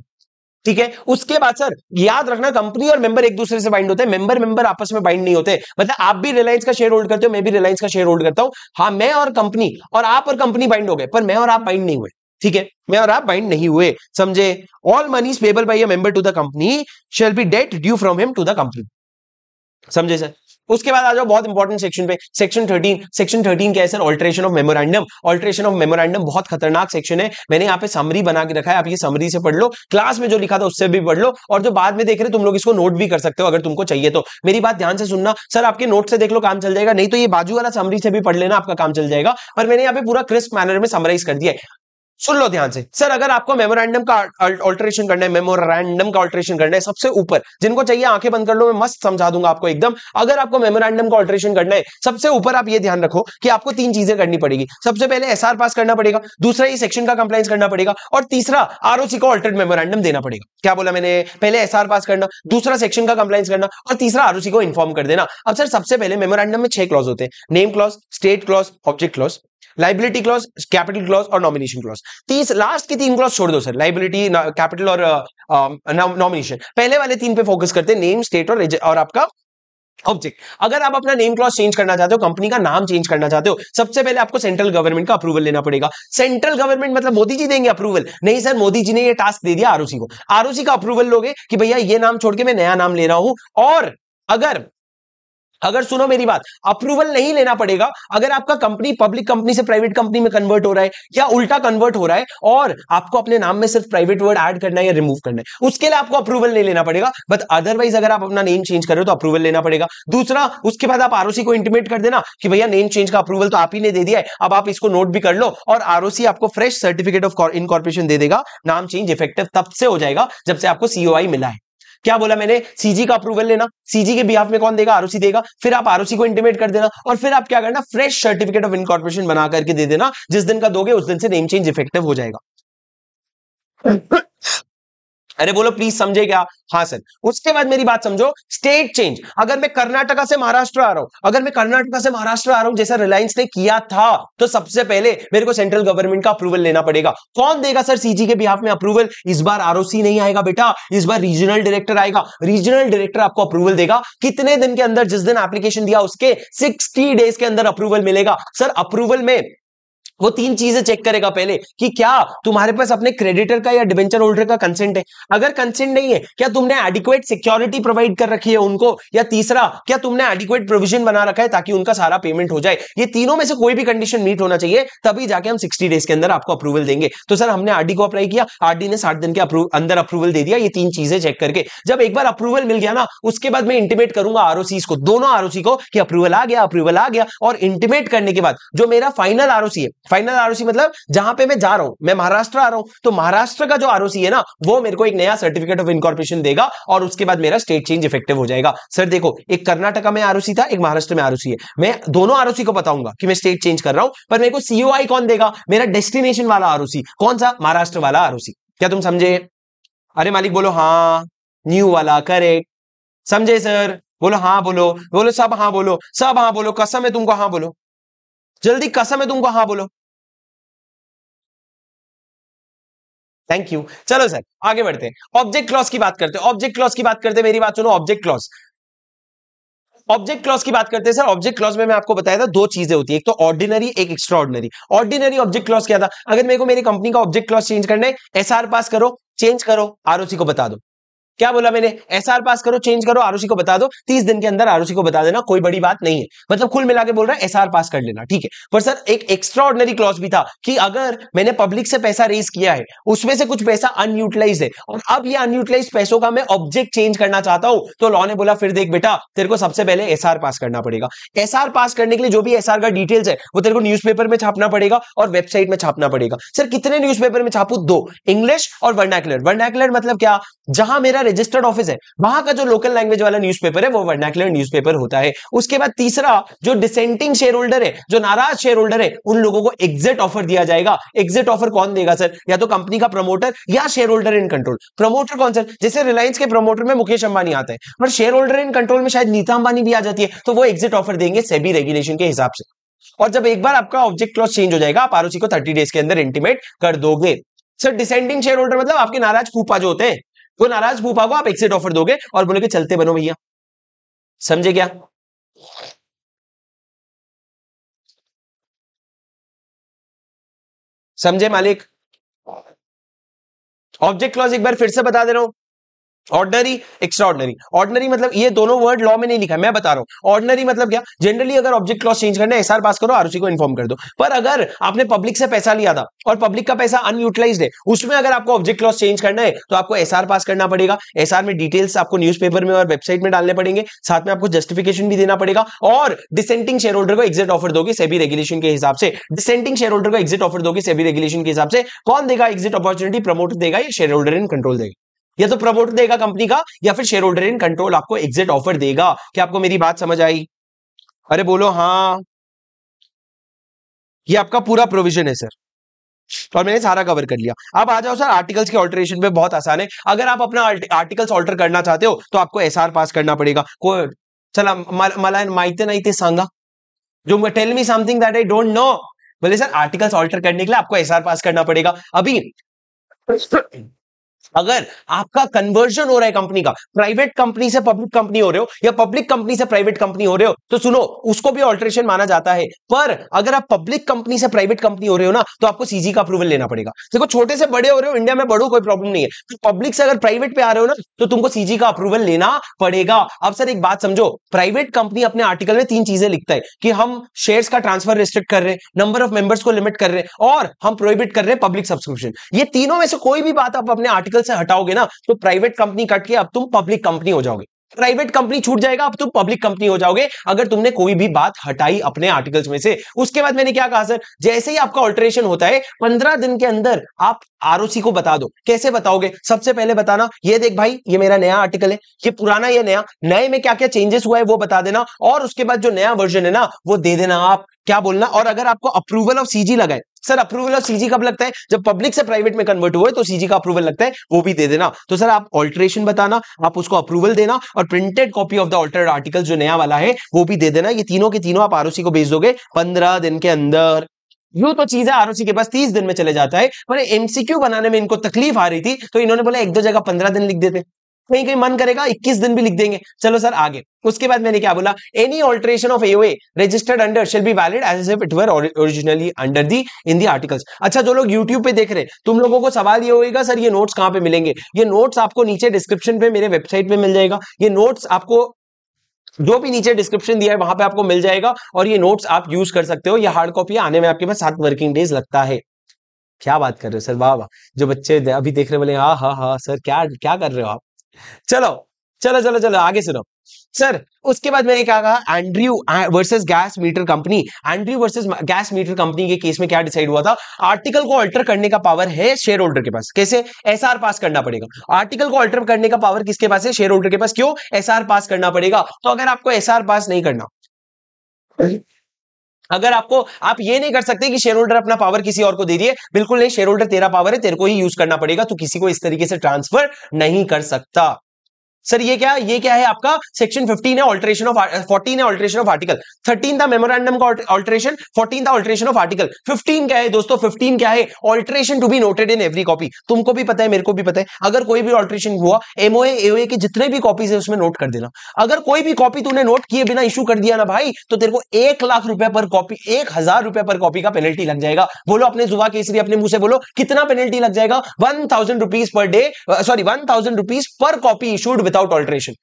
ठीक है। उसके बाद सर याद रखना, कंपनी और मेंबर एक दूसरे से बाइंड होते हैं, मेंबर मेंबर आपस में बाइंड नहीं होते। मतलब आप भी रिलायंस का शेयर होल्ड करते हो, मैं भी रिलायंस का शेयर होल्ड करता हूं, हाँ मैं और कंपनी, और आप और कंपनी बाइंड हो गए, पर मैं और आप बाइंड नहीं हुए। ठीक है, मैं और आप बाइंड नहीं हुए, समझे? All money payable by a member to the company shall be debt due from him to the company, समझे सर? उसके बाद आ जाओ बहुत इंपॉर्टेंट सेक्शन पे, सेक्शन 13। सेक्शन 13 क्या है sir? Alteration of memorandum. Alteration of memorandum बहुत खतरनाक सेक्शन है। मैंने यहाँ पे समरी बना के रखा है, आप ये समरी से पढ़ लो, क्लास में जो लिखा था उससे भी पढ़ लो, और जो बाद में देख रहे हो तुम लोग इसको नोट भी कर सकते हो अगर तुमको चाहिए तो। मेरी बात ध्यान से सुनना सर, आपके नोट से देख लो काम चल जाएगा, नहीं तो ये बाजू वाला समरी से भी पढ़ लेना, आपका काम चल जाएगा। पर मैंने यहाँ पे पूरा क्रिस्प मैनर में समराइज कर दिया है। सुन लो ध्यान से सर, अगर आपको मेमोरेंडम का ऑल्टरेशन करना है, मेमोरेंडम का ऑल्टरेशन करना है, सबसे ऊपर, जिनको चाहिए आंखें बंद कर लो, मैं मस्त समझा दूंगा आपको एकदम। अगर आपको मेमोरेंडम का ऑल्टरेशन करना है, सबसे ऊपर आप ये ध्यान रखो कि आपको 3 चीजें करनी पड़ेगी। सबसे पहले एसआर पास करना पड़ेगा, दूसरा ये सेक्शन का कंप्लायंस करना पड़ेगा, और तीसरा आरओसी को ऑल्टर्ड मेमोरेंडम देना पड़ेगा। क्या बोला मैंने? पहले एसआर पास करना, दूसरा सेक्शन का कंप्लायंस करना, और तीसरा आरओसी को इन्फॉर्म कर देना। अब सर सबसे पहले मेमोरेंडम में 6 क्लॉज होते हैं, name clause, state clause, object clause, liability clause, capital clause और नॉमिनेशन क्लॉज। 30 लास्ट की 3 क्लॉज छोड़ दो सर, लाइबिलिटी, कैपिटल और नॉमिनेशन। पहले वाले 3 पे फोकस करते हैं, नेम, स्टेट और आपका ऑब्जेक्ट। अगर आप अपना नेम क्लॉज चेंज करना चाहते हो, कंपनी का नाम चेंज करना चाहते हो, सबसे पहले आपको सेंट्रल गवर्नमेंट का अप्रूवल लेना पड़ेगा। सेंट्रल गवर्नमेंट मतलब मोदी जी देंगे अप्रूवल? नहीं सर, मोदी जी ने ये टास्क दे दिया आरओसी को। आरओसी का अप्रूवल लोगे कि भैया ये नाम छोड़ के मैं नया नाम ले रहा हूं। और अगर सुनो मेरी बात, अप्रूवल नहीं लेना पड़ेगा अगर आपका कंपनी पब्लिक कंपनी से प्राइवेट कंपनी में कन्वर्ट हो रहा है, या उल्टा कन्वर्ट हो रहा है, और आपको अपने नाम में सिर्फ प्राइवेट वर्ड ऐड करना है या रिमूव करना है, उसके लिए आपको अप्रूवल नहीं लेना पड़ेगा। बट अदरवाइज अगर आप अपना नेम चेंज कर रहे हो तो अप्रूवल लेना पड़ेगा। दूसरा, उसके बाद आप आरओसी को इंटीमेट कर देना कि भैया नेम चेंज का अप्रूवल तो आप ही ने दे दिया है, अब आप इसको नोट भी कर लो, और आरओसी आपको फ्रेश सर्टिफिकेट ऑफ इनकॉर्पोरेशन दे देगा। नाम चेंज इफेक्टिव तब से हो जाएगा जब से आपको सीओआई मिला है। क्या बोला मैंने? सीजी का अप्रूवल लेना, सीजी के बिहाफ में कौन देगा? आरओसी देगा। फिर आप आरओसी को इंटीमेट कर देना, और फिर आप क्या करना? फ्रेश सर्टिफिकेट ऑफ इनकॉर्पोरेशन बना करके दे देना। जिस दिन का दोगे उस दिन से नेम चेंज इफेक्टिव हो जाएगा। अरे बोलो प्लीज, समझे क्या? हाँ सर। उसके बाद मेरी बात समझो, स्टेट चेंज। अगर मैं कर्नाटका से महाराष्ट्र आ रहा हूं, अगर मैं कर्नाटका से महाराष्ट्र आ रहा हूं जैसा रिलायंस ने किया था, तो सबसे पहले मेरे को सेंट्रल गवर्नमेंट का अप्रूवल लेना पड़ेगा। कौन देगा सर सीजी के बिहाफ में अप्रूवल? इस बार आरओसी नहीं आएगा बेटा, इस बार रीजनल डायरेक्टर आएगा। रीजनल डायरेक्टर आपको अप्रूवल देगा। कितने दिन के अंदर? जिस दिन एप्लीकेशन दिया उसके 60 डेज के अंदर अप्रूवल मिलेगा। सर अप्रूवल में वो 3 चीजें चेक करेगा पहले, कि क्या तुम्हारे पास अपने क्रेडिटर का या डिबेंचर होल्डर का कंसेंट है। अगर कंसेंट नहीं है, क्या तुमने एडिक्वेट सिक्योरिटी प्रोवाइड कर रखी है उनको, या तीसरा, क्या तुमने एडिक्वेट प्रोविजन बना रखा है ताकि उनका सारा पेमेंट हो जाए। ये तीनों में से कोई भी कंडीशन मीट होना चाहिए, तभी जाके हम 60 डेज के अंदर आपको अप्रूवल देंगे। तो सर हमने आरडी को अप्लाई किया, आरडी ने 60 दिन के अंदर अप्रूवल दे दिया, ये 3 चीजें चेक करके। जब एक बार अप्रूवल मिल गया ना, उसके बाद मैं इंटीमेट करूंगा आरओसी को, दोनों आरओसी को, कि अप्रूवल आ गया, अप्रूवल आ गया। और इंटीमेट करने के बाद जो मेरा फाइनल आरओसी है, फाइनल आरओसी मतलब जहां पे मैं जा रहा हूं, मैं महाराष्ट्र आ रहा हूं, तो महाराष्ट्र का जो आरओसी है ना, वो मेरे को एक नया सर्टिफिकेट ऑफ इनकॉर्पोरेशन देगा, और उसके बाद मेरा स्टेट चेंज इफेक्टिव हो जाएगा। सर देखो, एक कर्नाटका में आरओसी था, एक महाराष्ट्र में आरओसी है। मैं दोनों आरओसी को बताऊंगा कि मैं स्टेट चेंज कर रहा हूं, पर मेरे को सीओआई कौन देगा? मेरा डेस्टिनेशन वाला आरओसी। कौन सा? महाराष्ट्र वाला आरओसी। क्या तुम समझे? अरे मालिक बोलो हाँ, न्यू वाला, करेक्ट। समझे सर? बोलो हाँ, बोलो बोलो सब हाँ, बोलो सब हाँ, बोलो कसम है तुमको हाँ, बोलो जल्दी, कसम है तुमको हाँ, बोलो। Thank you. चलो सर आगे बढ़ते हैं, ऑब्जेक्ट क्लॉज की बात करते हैं। ऑब्जेक्ट क्लॉज की बात करते हैं, मेरी बात सुनो। ऑब्जेक्ट क्लॉज, ऑब्जेक्ट क्लॉज की बात करते हैं सर। ऑब्जेक्ट क्लॉज में मैं आपको बताया था 2 चीजें होती है, एक तो ऑर्डिनरी, एक extra ordinary. Ordinary object clause क्या था? अगर मेरे को मेरी कंपनी का ऑब्जेक्ट क्लॉज चेंज करना है, एसआर पास करो, चेंज करो, आरओसी को बता दो। क्या बोला मैंने? एसआर पास करो, चेंज करो, आरओसी को बता दो। 30 दिन के अंदर आरओसी को बता देना, कोई बड़ी बात नहीं है। मतलब कुल मिला के बोल रहा है एसआर पास कर लेना, ठीक है। पर सर एक एक्स्ट्रा ऑर्डिनरी क्लॉज भी था, कि अगर मैंने पब्लिक से पैसा रेज किया है, उसमें से कुछ पैसा अनयूटिलाइज है, और अब ये अनयूटिलाइज पैसों का मैं ऑब्जेक्ट चेंज करना चाहता हूं, तो लॉ ने बोला फिर देख बेटा, तेरे को सबसे पहले एसआर पास करना पड़ेगा। एसआर पास करने के लिए जो भी एसआर का डिटेल्स है, वो तेरे को न्यूज़पेपर में छापना पड़ेगा और वेबसाइट में छापना पड़ेगा। सर कितने न्यूज़पेपर में छापू? 2, इंग्लिश और वर्नाकुलर। वर्नाकुलर मतलब क्या? जहां मेरा रजिस्टर्ड ऑफिस है, वहां का जो लोकल लैंग्वेज वाला न्यूज़पेपर है, वो वर्नाकुलर न्यूज़पेपर होता है। उसके बाद तीसरा, जो डिसेंटिंग शेयर होल्डर है, जो नाराज शेयर होल्डर है, उन लोगों को एग्जिट ऑफर दिया जाएगा। एग्जिट ऑफर कौन देगा सर? या तो कंपनी का प्रमोटर या share holder in control. Promoter कौन सर? जैसे रिलायंस के प्रमोटर में मुकेश अंबानी आता है, पर शेयर होल्डर इन कंट्रोल में शायद नीता अंबानी भी आ जाती है, तो वो एग्जिट ऑफर देंगे सेबी रेगुलेशन के हिसाब से। और जब एक बार आपका ऑब्जेक्ट क्लॉज चेंज हो जाएगा, आप आरओसी को 30 डेज के अंदर इंटीमेट कर दोगे। सर डिसेंडिंग शेयर होल्डर मतलब आपके नाराज फूफा जो होते हैं, वो नाराज फूफा को आप एग्जिट ऑफर दोगे और बोलोगे चलते बनो भैया। समझे क्या? समझे मालिक? ऑब्जेक्ट क्लॉज एक बार फिर से बता दे रहा हूं, ऑर्डिनरी, एक्स्ट्रा ऑर्डिनरी। ऑर्डिनरी मतलब ये दोनों वर्ड लॉ में नहीं लिखा है, मैं बता रहा हूं। ऑर्डिनरी मतलब क्या? जनरली अगर ऑब्जेक्ट क्लॉज चेंज करना है, एसआर पास करो, आरओसी को इन्फॉर्म कर दो। पर अगर आपने पब्लिक से पैसा लिया था और पब्लिक का पैसा अनयूटिलाइज्ड है, उसमें अगर आपको ऑब्जेक्ट क्लॉज चेंज करना है, तो आपको एसआर पास करना पड़ेगा। एसआर में डिटेल्स आपको न्यूज़पेपर में और वेबसाइट में डालने पड़ेंगे, साथ में आपको जस्टिफिकेशन भी देना पड़ेगा, और डिसेंटिंग शेयर होल्डर को एग्जिट ऑफर दोगे सेबी रेगुलेशन के हिसाब से। डिसेंटिंग शेयर होल्डर को एग्जिट ऑफर दोगे सेबी रेगुलेशन के हिसाब से। कौन देगा एग्जिट अपॉर्चुनिटी? प्रमोटर देगा या शेयर होल्डर इन कंट्रोल देगा? या तो प्रमोटर देगा कंपनी का, या फिर शेयर होल्डर इन कंट्रोल आपको एग्जिट ऑफर देगा। क्या आपको मेरी बात समझ आई? अरे बोलो हाँ। ये आपका पूरा प्रोविजन है सर, और मैंने सारा कवर कर लिया। अब आ जाओ सर आर्टिकल्स के ऑल्टरेशन पे, बहुत आसान है। अगर आप अपना आर्टिकल्स ऑल्टर करना चाहते हो, तो आपको एसआर पास करना पड़ेगा। चला मला माहिती नाही ते सांगा, जो tell me something that I don't know. बोले सर आर्टिकल्स ऑल्टर करने के लिए आपको एसआर पास करना पड़ेगा। अभी अगर आपका कन्वर्जन हो रहा है कंपनी का, प्राइवेट कंपनी से पब्लिक कंपनी हो रहे हो या पब्लिक कंपनी से प्राइवेट कंपनी हो रहे हो, तो सुनो, उसको भी ऑल्टरेशन माना जाता है। पर अगर आप पब्लिक कंपनी से प्राइवेट कंपनी हो रहे हो ना, तो आपको सीजी का अप्रूवल लेना पड़ेगा। देखो छोटे से बड़े हो रहे हो, इंडिया में बढ़ो कोई प्रॉब्लम नहीं है, तो पब्लिक से अगर प्राइवेट पे आ रहे हो ना, तो तुमको सीजी का अप्रूवल लेना पड़ेगा। अब सर एक बात समझो, प्राइवेट कंपनी अपने आर्टिकल में 3 चीजें लिखता है, कि हम शेयर्स का ट्रांसफर रिस्ट्रिक्ट कर रहे हैं, नंबर ऑफ मेंबर्स को लिमिट कर रहे हैं, और हम प्रोहिबिट कर रहे हैं पब्लिक सब्सक्रिप्शन। ये तीनों में से कोई भी बात आप अपने आर्टिकल से हटाओगे ना, तो प्राइवेट कंपनी कट के अब तुम पब्लिक कंपनी हो जाओगे। प्राइवेट कंपनी छूट जाएगा, अब तुम पब्लिक कंपनी हो जाओगे, अगर तुमने कोई भी बात हटाई अपने आर्टिकल्स में से। उसके बाद मैंने क्या कहा सर, जैसे ही आपका ऑल्टरेशन होता है, 15 दिन के अंदर आप आरओसी को बता दो। कैसे बताओगे? सबसे पहले बताना, ये देख भाई, ये मेरा नया आर्टिकल है, ये पुराना, ये नया, नए में क्या क्या चेंजेस हुआ है वो बता देना, और उसके बाद जो नया वर्जन है ना, वो दे देना। आप क्या बोलना, और अगर आपको अप्रूवल ऑफ सीजी लगा है, सर अप्रूवल ऑफ सीजी कब लगता है? जब पब्लिक से प्राइवेट में कन्वर्ट हुए तो सीजी का अप्रूवल लगता है, वो भी दे देना। तो सर आप ऑल्टरेशन बताना, आप उसको अप्रूवल देना, और printed copy of the altered article जो नया वाला है वो भी दे देना। ये तीनों के तीनों आप आरओसी को भेज दोगे 15 दिन के अंदर। यूं तो चीज है आरओसी के पास 30 दिन में चले जाता है, पर एमसीक्यू बनाने में इनको तकलीफ आ रही थी तो इन्होंने बोला एक दो जगह 15 दिन लिख देते, कहीं कहीं मन करेगा 21 दिन भी लिख देंगे। चलो सर आगे, उसके बाद मैंने क्या बोला, any alteration of AOA registered under shall be valid as if it were originally under the in the articles. अच्छा जो लोग यूट्यूब पे देख रहे हैं, तुम लोगों को सवाल ये होगा सर ये नोट्स कहां पे मिलेंगे? ये नोट्स आपको नीचे डिस्क्रिप्शन पे मेरे वेबसाइट पे मिल जाएगा। ये नोट्स आपको जो भी नीचे डिस्क्रिप्शन दिया है वहां पे आपको मिल जाएगा, और ये नोट्स आप यूज कर सकते हो। ये हार्ड कॉपी आने में आपके पास 7 वर्किंग डेज लगता है। क्या बात कर रहे हो सर, वाह वाह। जो बच्चे अभी देख रहे बोले हाँ हाँ हाँ सर क्या क्या कर रहे हो आप। चलो चलो चलो चलो आगे सुनो सर। उसके बाद मैंने क्या कहा, Andrew versus gas meter company. Andrew versus gas meter company के केस में क्या डिसाइड हुआ था, आर्टिकल को अल्टर करने का पावर है शेयर होल्डर के पास। कैसे? एसआर पास करना पड़ेगा। आर्टिकल को अल्टर करने का पावर किसके पास है? शेयर होल्डर के पास। क्यों? एसआर पास करना पड़ेगा। तो अगर आपको एसआर पास नहीं करना, अगर आपको, आप ये नहीं कर सकते कि शेयर होल्डर अपना पावर किसी और को दे दिए, बिल्कुल नहीं, शेयर होल्डर तेरा पावर है, तेरे को ही यूज करना पड़ेगा, तो किसी को इस तरीके से ट्रांसफर नहीं कर सकता। सर ये क्या है आपका सेक्शन 15 है ऑल्टरेशन ऑफ 14 है ऑल्टरेशन ऑफ आर्टिकल, 13 था मेमोरेंडम का ऑल्टरेशन, 14 था ऑल्टरेशन ऑफ आर्टिकल, 15 क्या है दोस्तों? 15 क्या है? Alteration to be noted in every copy. तुमको भी पता है, मेरे को भी पता है, अगर कोई भी ऑल्टरेशन हुआ एमओए एओए की जितने भी कॉपीज है उसमें नोट कर देना। अगर कोई भी कॉपी तूने नोट किए बिना इशू कर दिया ना भाई, तो तेरे को 1 लाख रुपए पर कॉपी, 1,000 रुपए पर कॉपी का पेनल्टी लग जाएगा। बोलो अपने जुबा केसरी, अपने मुंह से बोलो कितना पेनल्टी लग जाएगा? 1,000 rupees per day, sorry 1,000 rupees per copy issued without alteration.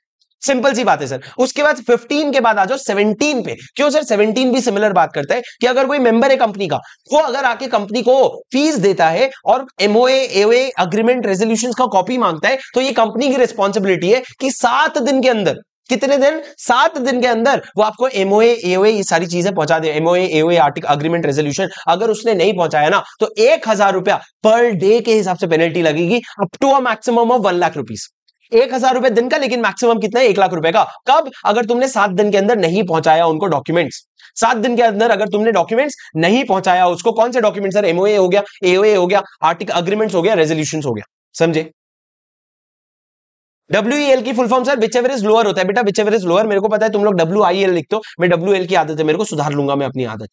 Simple सी बात है सर। उसके बाद 15 के बाद आ जाओ 17 पे। क्यों सर? 17 भी सिमिलर बात करता है कि अगर कोई मेंबर है कंपनी का, वो अगर आके कंपनी को फीस देता है और एमओए एओए अग्रीमेंट रेजोल्यूशंस का कॉपी मांगता है, तो ये कंपनी की रिस्पॉन्सिबिलिटी है कि 7 दिन के अंदर, कितने दिन? 7 दिन के अंदर वो आपको एमओए एओए ये सारी चीजें पहुंचा दे। MOA AOA article agreement resolution अगर उसने नहीं पहुंचाया ना, तो 1,000 रुपया पर डे के हिसाब से पेनल्टी लगेगी, up to a maximum of 1 lakh rupees. 1,000 रुपए दिन का, लेकिन मैक्सिमम कितना है? 1 लाख रुपए का। कब? अगर तुमने 7 दिन के अंदर नहीं पहुंचाया उनको डॉक्यूमेंट्स। 7 दिन के अंदर अगर तुमने डॉक्यूमेंट्स नहीं पहुंचाया उसको, कौन से डॉक्यूमेंट सर? एमओए हो गया, एओए हो गया, आर्टिकल अग्रीमेंट्स हो गया, रेजोल्यूशंस हो गया। समझे? WEL की full form sir which ever is lower होता है बेटा, विच एवर इज लोअर। मेरे को पता है तुम लोग WIL लिखते हो, मैं WL की आदत है, मेरे को सुधार लूंगा, मैं अपनी आदत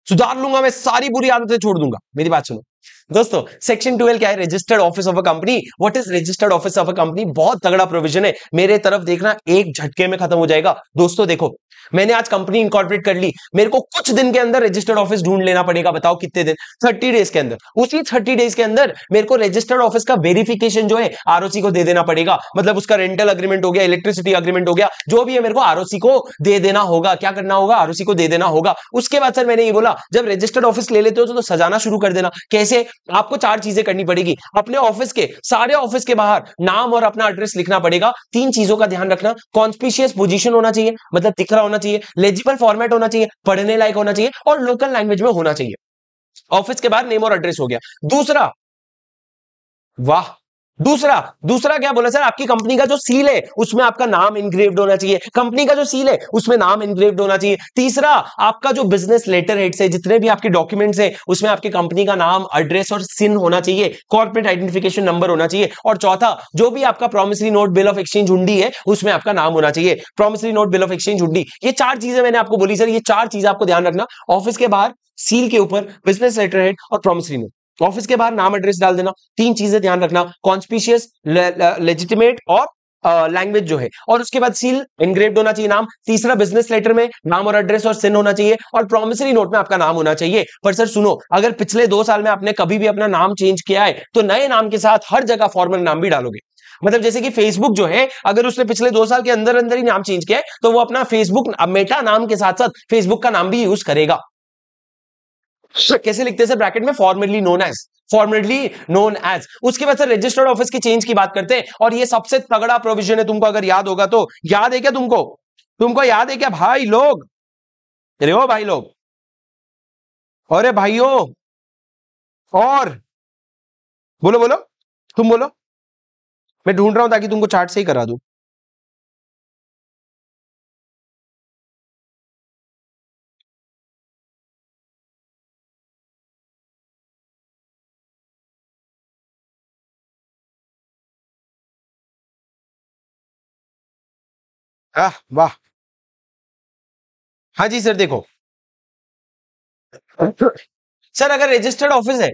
सुधार लूंगा, मैं सारी बुरी आदतें छोड़ दूंगा। मेरी बात सुनो दोस्तों, सेक्शन 12 क्या है? Registered office of a company. What is registered office of a company? बहुत तगड़ा प्रोविजन है, मेरे तरफ देखना, एक झटके में खत्म हो जाएगा। दोस्तों देखो, मैंने आज कंपनी इंकॉर्पोरेट कर ली, मेरे को कुछ दिन के अंदर रजिस्टर्ड ऑफिस ढूंढ लेना पड़ेगा। बताओ कितने दिन? 30 डेज के अंदर। उसी 30 डेज के अंदर मेरे को रजिस्टर्ड ऑफिस का वेरिफिकेशन जो है आरओसी को दे देना पड़ेगा। मतलब उसका रेंटल अग्रीमेंट हो गया, इलेक्ट्रिसिटी अग्रीमेंट हो गया, जो भी है मेरे को आरओसी को दे देना होगा। क्या करना होगा? आरओसी को दे देना होगा। उसके बाद सर मैंने ये बोला, जब रजिस्टर्ड ऑफिस ले लेते हो तो सजाना शुरू कर देना। कैसे? आपको 4 चीजें करनी पड़ेगी। अपने ऑफिस के, सारे ऑफिस के बाहर नाम और अपना एड्रेस लिखना पड़ेगा। 3 चीजों का ध्यान रखना, कॉन्स्पिशियस पोजीशन होना चाहिए, मतलब दिख रहा होना चाहिए, लेजिबल फॉर्मेट होना चाहिए, पढ़ने लायक होना चाहिए, और लोकल लैंग्वेज में होना चाहिए। ऑफिस के बाहर नेम और एड्रेस हो गया। दूसरा, वाह, दूसरा दूसरा क्या बोला सर? आपकी कंपनी का जो सील है उसमें आपका नाम इंग्रेव्ड होना चाहिए। कंपनी का जो सील है उसमें नाम इंग्रेव्ड होना चाहिए। तीसरा, आपका जो बिजनेस लेटर हेड है, जितने भी आपके डॉक्यूमेंट्स हैं, उसमें आपकी कंपनी का नाम, एड्रेस और सिन होना चाहिए, कॉर्पोरेट आइडेंटिफिकेशन नंबर होना चाहिए। और चौथा, जो भी आपका promissory note, bill of exchange, हुंडी है, उसमें आपका नाम होना चाहिए। Promissory note, bill of exchange, हुंडी, ये 4 चीजें मैंने आपको बोली सर। ये 4 चीजें आपको ध्यान रखना। ऑफिस के बाहर सील के ऊपर बिजनेस लेटर हेड और प्रॉमिसरी नोट। ऑफिस के बाहर नाम एड्रेस डाल देना। 3 चीजें ध्यान रखना, कॉन्स्पिशियस, लेजिटिमेट और लैंग्वेज जो है। और उसके बाद सील एनग्रेव्ड होना चाहिए, नाम। तीसरा, बिजनेस लेटर में नाम और एड्रेस और सिन होना चाहिए, और प्रॉमिसरी नोट में आपका नाम होना चाहिए। पर सर सुनो, अगर पिछले 2 साल में आपने कभी भी अपना नाम चेंज किया है तो नए नाम के साथ हर जगह फॉर्मल नाम भी डालोगे। मतलब जैसे कि फेसबुक जो है, अगर उसने पिछले 2 साल के अंदर अंदर ही नाम चेंज किया है तो वो अपना फेसबुक मेटा नाम के साथ साथ फेसबुक का नाम भी यूज करेगा। कैसे लिखते हैं सर? ब्रैकेट में formerly known as, formerly known as. उसके बाद सर रजिस्टर्ड ऑफिस की चेंज की बात करते हैं, और ये सबसे तगड़ा प्रोविजन है, तुमको अगर याद होगा तो। याद है क्या तुमको? तुमको याद है क्या भाई लोग? अरे ओ भाई लोग, अरे भाइयों, और बोलो बोलो, तुम बोलो, मैं ढूंढ रहा हूं ताकि तुमको चार्ट से ही करा दूं। वाह। हाँ जी सर देखो, सर अगर रजिस्टर्ड ऑफिस है,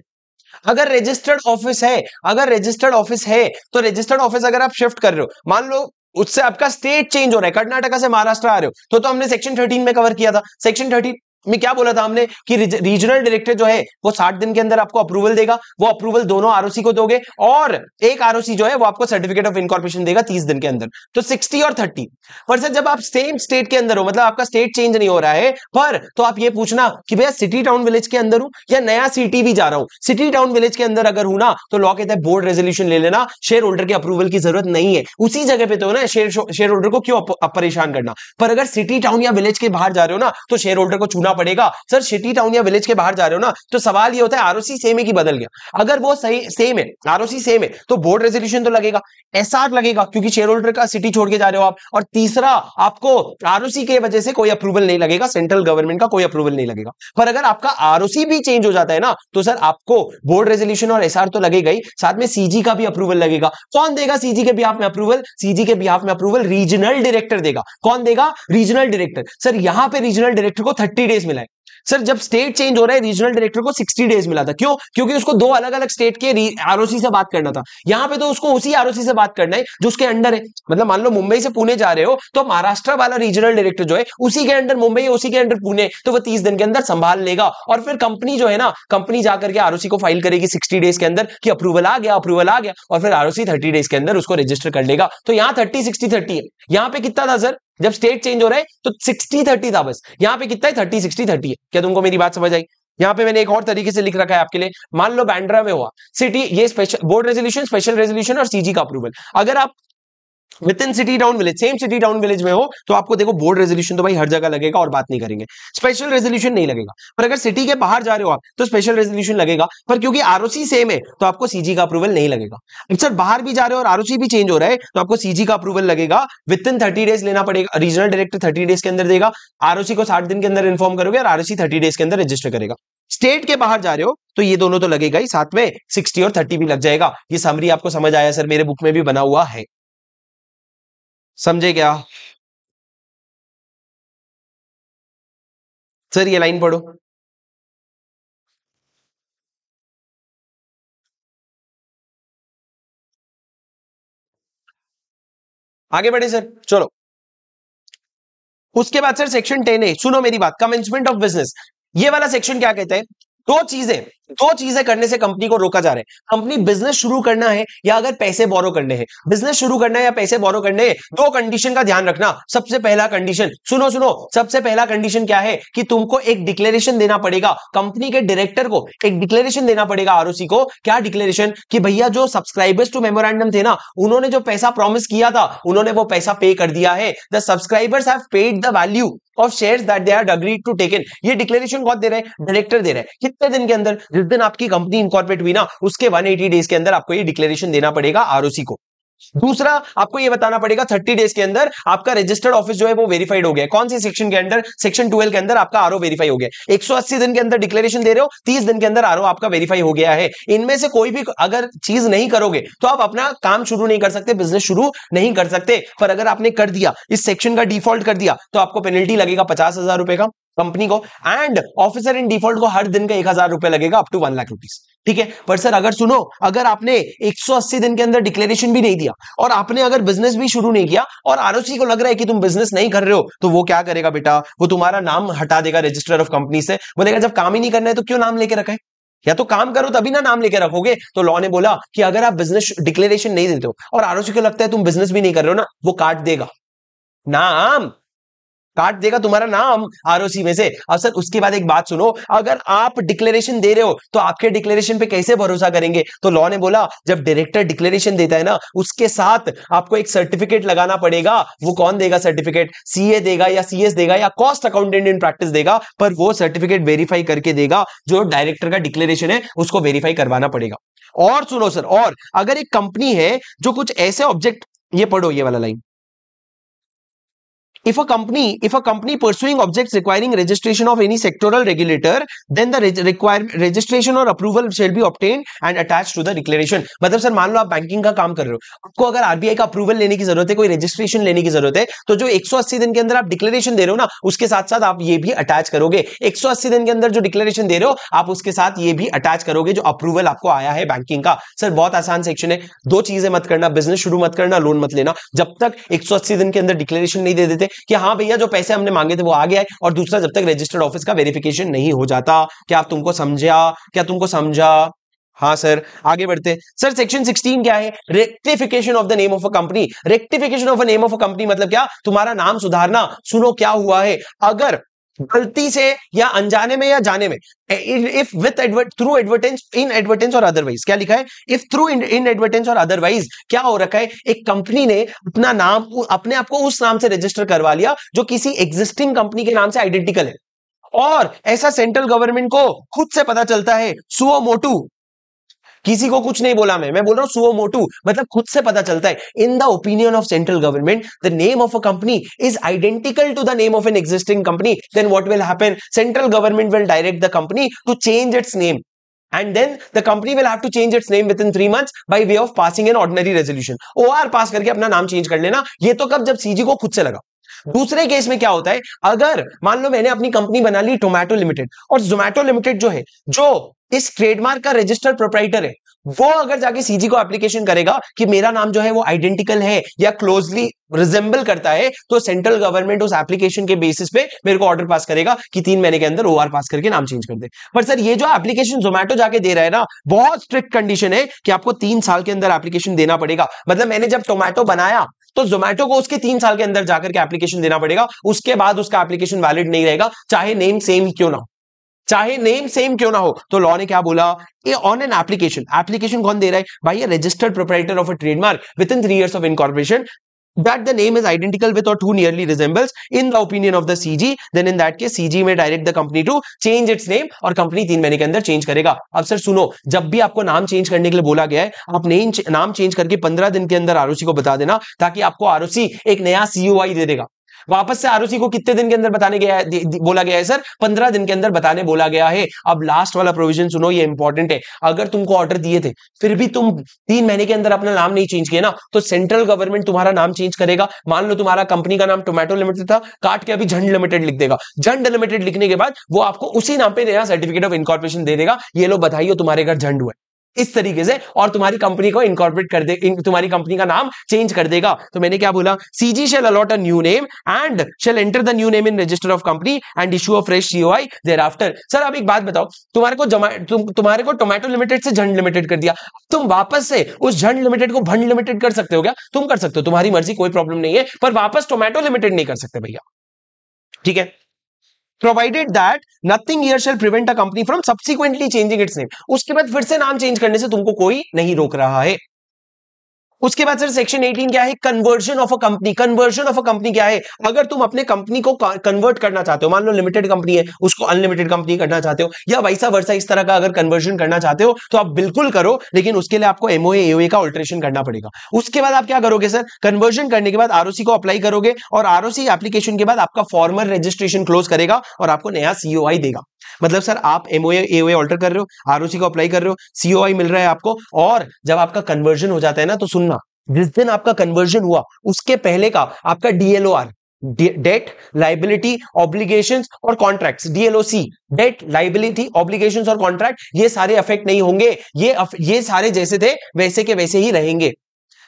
अगर रजिस्टर्ड ऑफिस है, अगर रजिस्टर्ड ऑफिस है तो रजिस्टर्ड ऑफिस अगर आप शिफ्ट कर रहे हो, मान लो उससे आपका स्टेट चेंज हो रहा है, कर्नाटका से महाराष्ट्र आ रहे हो, तो हमने सेक्शन 13 में कवर किया था। सेक्शन 13 में क्या बोला था हमने कि रीजनल डायरेक्टर जो है वो 60 दिन के अंदर आपको अप्रूवल देगा, वो अप्रूवल दोनों आरओसी को दोगे, और एक आरओसी जो है वो आपको सर्टिफिकेट ऑफ इनकॉर्पोरेशन देगा 30 दिन के अंदर। तो 60 और 30। पर सर जब आप सेम स्टेट के अंदर हो, मतलब आपका स्टेट चेंज नहीं हो रहा है, पर तो आप ये पूछना कि भैया सिटी टाउन विलेज के अंदर हूं या नया सिटी भी जा रहा हूं, सिटी टाउन विलेज के अंदर अगर हूं ना तो लॉ कहता है बोर्ड रेजोल्यूशन ले लेना, शेयर होल्डर के अप्रूवल की जरूरत नहीं है, उसी जगह पे तो ना शेयर होल्डर को क्यों परेशान करना। पर अगर सिटी टाउन या विलेज के बाहर जा रहे हो ना तो शेयर होल्डर को छूना पड़ेगा। सर सिटी टाउन या विलेज के बाहर जा रहे हो ना तो सवाल ये होता है आरओसी सेम है कि बदल गया। अगर वो सही सेम है, आरओसी सेम है, तो बोर्ड रेजोल्यूशन तो लगेगा, एसआर लगेगा क्योंकि शेयर होल्डर का सिटी छोड़ के जा रहे हो आप, और तीसरा आपको आरओसी के वजह से कोई अप्रूवल नहीं लगेगा, सेंट्रल गवर्नमेंट का कोई अप्रूवल नहीं लगेगा। पर अगर आपका आरओसी भी चेंज हो जाता है ना तो सर आपको बोर्ड रेजोल्यूशन और एसआर तो लगेगा ही, साथ में सीजी का भी अप्रूवल लगेगा। कौन देगा सीजी के बिहाफ में अप्रूवल? सीजी के बिहाफ में अप्रूवल रीजनल डायरेक्टर देगा। कौन देगा? Regional director. सर यहां पे रीजनल डायरेक्टर को 30 डेज मिला है। सर जब स्टेट चेंज हो रहा है रीजनल डायरेक्टर को 60 डेज मिला था, क्यों? क्योंकि उसको दो अलग अलग स्टेट के आरओसी से बात करना था। यहां पे तो उसको उसी आरओसी से बात करना है जो उसके अंडर है। मतलब मान लो मुंबई से पुणे जा रहे हो तो महाराष्ट्र वाला रीजनल डायरेक्टर जो है उसी के अंडर मुंबई है, उसी के अंडर पुणे, तो वो 30 दिन के अंदर संभाल लेगा। और फिर कंपनी जो है ना, कंपनी जाकर के आरओसी को फाइल करेगी 60 डेज के अंदर कि अप्रूवल आ गया, अप्रूवल आ गया, और फिर आरओसी 30 डेज के अंदर उसको रजिस्टर कर लेगा। तो यहां 30 60 30 है। यहां पे कितना था सर? जब स्टेट चेंज हो रहा है तो 60 30 था बस। यहां पे कितना है? 30 60 30 है। क्या तुमको मेरी बात समझ आई? यहां पे मैंने एक और तरीके से लिख रखा है आपके लिए। मान लो बैंड्रा में हुआ सिटी, ये special board resolution, special resolution और सीजी का अप्रूवल। अगर आप with in city town village, same city town village में हो तो आपको देखो बोर्ड रेजोल्यूशन तो भाई हर जगह लगेगा और बात नहीं करेंगे, स्पेशल रेजोल्यूशन नहीं लगेगा। पर अगर सिटी के बाहर जा रहे हो आप तो स्पेशल रेजोल्यूशन लगेगा, पर क्योंकि आरओसी सेम है तो आपको सीजी का अप्रूवल नहीं लगेगा। सर बाहर भी जा रहे हो और आरओसी भी चेंज हो रहा है तो आपको सीजी का अप्रूवल लगेगा, विद इन 30 डेज लेना पड़ेगा। रीजनल डायरेक्टर 30 डेज के अंदर देगा, आरओसी को 60 दिन के अंदर इन्फॉर्म करोगे और आरओसी 30 डेज के अंदर रजिस्टर करेगा। स्टेट के बाहर जा रहे हो तो ये दोनों तो लगेगा ही, साथ में 60 और 30 भी लग जाएगा। ये समरी आपको समझ आया सर? मेरे बुक में भी बना हुआ है, समझे क्या? सर ये लाइन पढ़ो, आगे बढ़े सर, चलो। उसके बाद सर सेक्शन 10 है, सुनो मेरी बात, कमेंसमेंट ऑफ बिजनेस। ये वाला सेक्शन क्या कहता है? दो चीजें करने से कंपनी को रोका जा रहा है। कंपनी बिजनेस शुरू करना है या अगर पैसे बोरो करने हैं, बिजनेस शुरू करना है या पैसे बोरो करने हैं, दो कंडीशन का ध्यान रखना। सबसे पहला कंडीशन, सुनो सुनो, सबसे पहला कंडीशन क्या है कि तुमको एक डिक्लेरेशन देना पड़ेगा, कंपनी के डायरेक्टर को एक डिक्लेरेशन देना पड़ेगा आरओसी को। क्या डिक्लेरेशन? कि भैया जो सब्सक्राइबर्स टू मेमोरेंडम थे ना, उन्होंने जो पैसा प्रॉमिस किया था उन्होंने वो पैसा पे कर दिया है। The subscribers have paid the value of shares that they had agreed to taken. ये डिक्लेरेशन कौन दे रहा है? डायरेक्टर दे रहा है। कितने दिन के अंदर? जिस दिन आपकी कंपनी इनकॉर्पोरेट हुई ना उसके 180 डेज के अंदर आपको ये डिक्लेरेशन देना पड़ेगा आरओसी को। दूसरा, आपको ये बताना पड़ेगा 30 डेज के अंदर आपका रजिस्टर्ड ऑफिस जो है वो वेरीफाइड हो गया। कौन सी सेक्शन के अंदर? सेक्शन 12 के अंदर आपका आरओ वेरीफाई हो गया। 180 दिन के अंदर डिक्लेरेशन दे रहे हो, 30 दिन के अंदर आरओ आपका वेरीफाई हो गया है। इनमें से कोई भी अगर चीज नहीं करोगे तो आप अपना काम शुरू नहीं कर सकते, बिजनेस शुरू नहीं कर सकते। पर अगर आपने कर दिया, इस सेक्शन का डिफॉल्ट कर दिया, तो आपको पेनल्टी लगेगा 50,000 रुपए का कंपनी को, एंड ऑफिसर इन डिफॉल्ट को हर दिन का 1,000 रुपए लगेगा, अप टू 1 लाख रुपीज। ठीक है। पर सर अगर सुनो, अगर आपने 180 दिन के अंदर डिक्लेरेशन भी नहीं दिया और आपने अगर बिजनेस भी शुरू नहीं किया और आरओसी को लग रहा है कि तुम बिजनेस नहीं कर रहे हो, तो वो क्या करेगा बेटा? वो तुम्हारा नाम हटा देगा रजिस्टर ऑफ कंपनी से। बोलेगा जब काम ही नहीं करना है तो क्यों नाम लेके रखा है? या तो काम करो तभी ना नाम लेके रखोगे। तो लॉ ने बोला कि अगर आप बिजनेस डिक्लेरेशन नहीं देते हो और आरओसी को लगता है तुम बिजनेस भी नहीं कर रहे हो ना, वो काट देगा नाम, काट देगा तुम्हारा नाम आरओसी में से। अब सर उसके बाद एक बात सुनो, अगर आप डिक्लेरेशन दे रहे हो तो आपके डिक्लेरेशन पे कैसे भरोसा करेंगे? तो लॉ ने बोला जब डायरेक्टर डिक्लेरेशन देता है ना, उसके साथ आपको एक सर्टिफिकेट लगाना पड़ेगा। वो कौन देगा सर्टिफिकेट? सीए देगा या सीएस देगा या कॉस्ट अकाउंटेंट इन प्रैक्टिस देगा, पर वो सर्टिफिकेट वेरीफाई करके देगा। जो डायरेक्टर का डिक्लेरेशन है उसको वेरीफाई करवाना पड़ेगा। और सुनो सर, और अगर एक कंपनी है जो कुछ ऐसे ऑब्जेक्ट, ये पढ़ो ये वाला line, If a company pursuing objects requiring registration of any sectoral regulator, then the registration or approval shall be obtained and attached to the declaration. मतलब सर मान लो आप बैंकिंग का काम कर रहे हो, आपको अगर आरबीआई का अप्रूवल लेने की जरूरत है, कोई रजिस्ट्रेशन लेने की जरूरत है, तो जो 180 दिन के अंदर आप डिक्लेरेशन दे रहे हो ना, उसके साथ साथ आप ये भी अटैच करोगे। 180 दिन के अंदर जो डिक्लेरेशन दे रहे हो आप उसके साथ ये भी अटैच करोगे जो अप्रूवल आपको आया है बैंकिंग का। सर बहुत आसान सेक्शन है, दो चीजें मत करना, बिजनेस शुरू मत करना, लोन मत लेना जब तक 180 दिन के अंदर डिक्लेरेशन नहीं दे देते कि हाँ भैया जो पैसे हमने मांगे थे वो आ गया है, और दूसरा जब तक रजिस्टर्ड ऑफिस का वेरिफिकेशन नहीं हो जाता। क्या तुमको समझा? हाँ सर, आगे बढ़ते। सर सेक्शन 16 क्या है? Rectification of the name of a company. Rectification of a name of a company मतलब क्या? तुम्हारा नाम सुधारना। सुनो क्या हुआ है, अगर गलती से या अनजाने में या जाने में, इफ विथ थ्रू एडवर्टेंस, इन एडवर्टेंस और अदरवाइज, क्या लिखा है? इफ थ्रू इन एडवर्टेंस और अदरवाइज, क्या हो रखा है, एक कंपनी ने अपना नाम अपने आप को उस नाम से रजिस्टर करवा लिया जो किसी एग्जिस्टिंग कंपनी के नाम से आइडेंटिकल है, और ऐसा सेंट्रल गवर्नमेंट को खुद से पता चलता है, सुओ मोटू, किसी को कुछ नहीं बोला, मैं बोल रहा हूं सुओ मोटू, मतलब खुद से पता चलता है, in the opinion of central government the name of a company is identical to the name of an existing company, then what will happen? Central government will direct the company to change its name, and then the company will have to change its name within 3 months by way of passing an ordinary resolution. OR पास करके अपना नाम change कर लेना। ये तो कब? जब CG को खुद से लगा। दूसरे केस में क्या होता है, अगर मान लो मैंने अपनी कंपनी बना ली टोमेटो लिमिटेड, और जोमेटो लिमिटेड जो है, जो इस ट्रेडमार्क का रजिस्टर्ड प्रोप्राइटर है, वो अगर जाके सीजी को एप्लीकेशन करेगा कि मेरा नाम जो है वो आइडेंटिकल है या क्लोजली रिजेंबल करता है, तो सेंट्रल गवर्नमेंट उस एप्लीकेशन के बेसिस पे मेरे को ऑर्डर पास करेगा कि 3 महीने के अंदर ओआर पास करके नाम चेंज कर दे। पर सर ये जो एप्लीकेशन जोमेटो जाके दे रहा है ना, बहुत स्ट्रिक्ट कंडीशन है कि आपको 3 साल के अंदर एप्लीकेशन देना पड़ेगा। मतलब मैंने जब टोमेटो बनाया तो जोमेटो को उसके 3 साल के अंदर जाकर के एप्लीकेशन देना पड़ेगा, उसके बाद उसका एप्लीकेशन वैलिड नहीं रहेगा, चाहे नेम सेम क्यों ना हो, चाहे नेम सेम क्यों ना हो। तो लॉ ने क्या बोला, ये ऑन एन एप्लीकेशन कौन दे रहा है भाई? Registered proprietor of a trademark with in 3 years of incorporation that the name is identical with or too nearly resembles in the opinion of the CG, then in that case CG may direct the company to change its name, और company 3 महीने के अंदर change करेगा। अब sir सुनो, जब भी आपको नाम चेंज करने के लिए बोला गया है, आप नाम चेंज करके 15 दिन के अंदर आरओसी को बता देना, ताकि आपको आरओसी एक नया सीओआई दे देगा। वापस से आरओसी को कितने दिन के अंदर बताने गया है, बोला गया है सर? 15 दिन के अंदर बताने बोला गया है। अब लास्ट वाला प्रोविजन सुनो, ये इंपॉर्टेंट है। अगर तुमको ऑर्डर दिए थे फिर भी तुम 3 महीने के अंदर अपना नाम नहीं चेंज किया ना, तो सेंट्रल गवर्नमेंट तुम्हारा नाम चेंज करेगा। मान लो तुम्हारा कंपनी का नाम टोमेटो लिमिटेड था, काट के अभी झंड लिमिटेड लिख देगा। झंड लिमिटेड लिखने के बाद वो आपको उसी नाम पे नया सर्टिफिकेट ऑफ इनकॉर्पोरेशन दे देगा, ये लो बधाई हो तुम्हारे घर झंड हुआ है, इस तरीके से, और तुम्हारी कंपनी को इनकॉर्पोरेट कर दे, तुम्हारी कंपनी का नाम चेंज कर देगा। तो मैंने क्या बोला, CG shall allot a new name and shall enter the new name in register of company and issue a fresh COI thereafter. Sir अब एक बात बताओ, तुम्हारे को टोमेटो लिमिटेड से झंड लिमिटेड कर दिया, तुम वापस से उस झंड लिमिटेड को भंड लिमिटेड कर सकते हो क्या? तुम कर सकते हो, तुम्हारी मर्जी, कोई प्रॉब्लम नहीं है, पर वापस टोमेटो लिमिटेड नहीं कर सकते भैया, ठीक है? Provided that nothing here shall prevent a company from subsequently changing its name. उसके बाद फिर से नाम चेंज करने से तुमको कोई नहीं रोक रहा है। उसके बाद सर सेक्शन 18 क्या है? Conversion of a company. Conversion of a company क्या है? अगर तुम अपने कंपनी को कन्वर्ट करना चाहते हो, मान लो लिमिटेड कंपनी है, उसको अनलिमिटेड कंपनी करना चाहते हो, या वैसा वर्षा इस तरह का अगर कन्वर्जन करना चाहते हो, तो आप बिल्कुल करो, लेकिन उसके लिए आपको एमओए एओए का ऑल्टरेशन करना पड़ेगा। उसके बाद आप क्या करोगे सर? कन्वर्जन करने के बाद आरओसी को अप्लाई करोगे, और आरओसी एप्लीकेशन के बाद आपका फॉर्मल रजिस्ट्रेशन क्लोज करेगा और आपको नया सीओआई देगा। मतलब सर आप एमओए एओए ऑल्टर कर रहे हो, आरओसी को अप्लाई कर रहे हो, सीओआई मिल रहा है आपको, और जब आपका कन्वर्जन हो जाता है ना, तो सुनना, जिस दिन आपका कन्वर्जन हुआ उसके पहले का आपका डीएलओआर, डेट लाइबिलिटी ऑब्लिगेशंस और कॉन्ट्रैक्ट्स, डीएलओसी, डेट लाइबिलिटी ऑब्लिगेशंस और कॉन्ट्रैक्ट, ये सारे अफेक्ट नहीं होंगे, ये सारे जैसे थे वैसे के वैसे ही रहेंगे,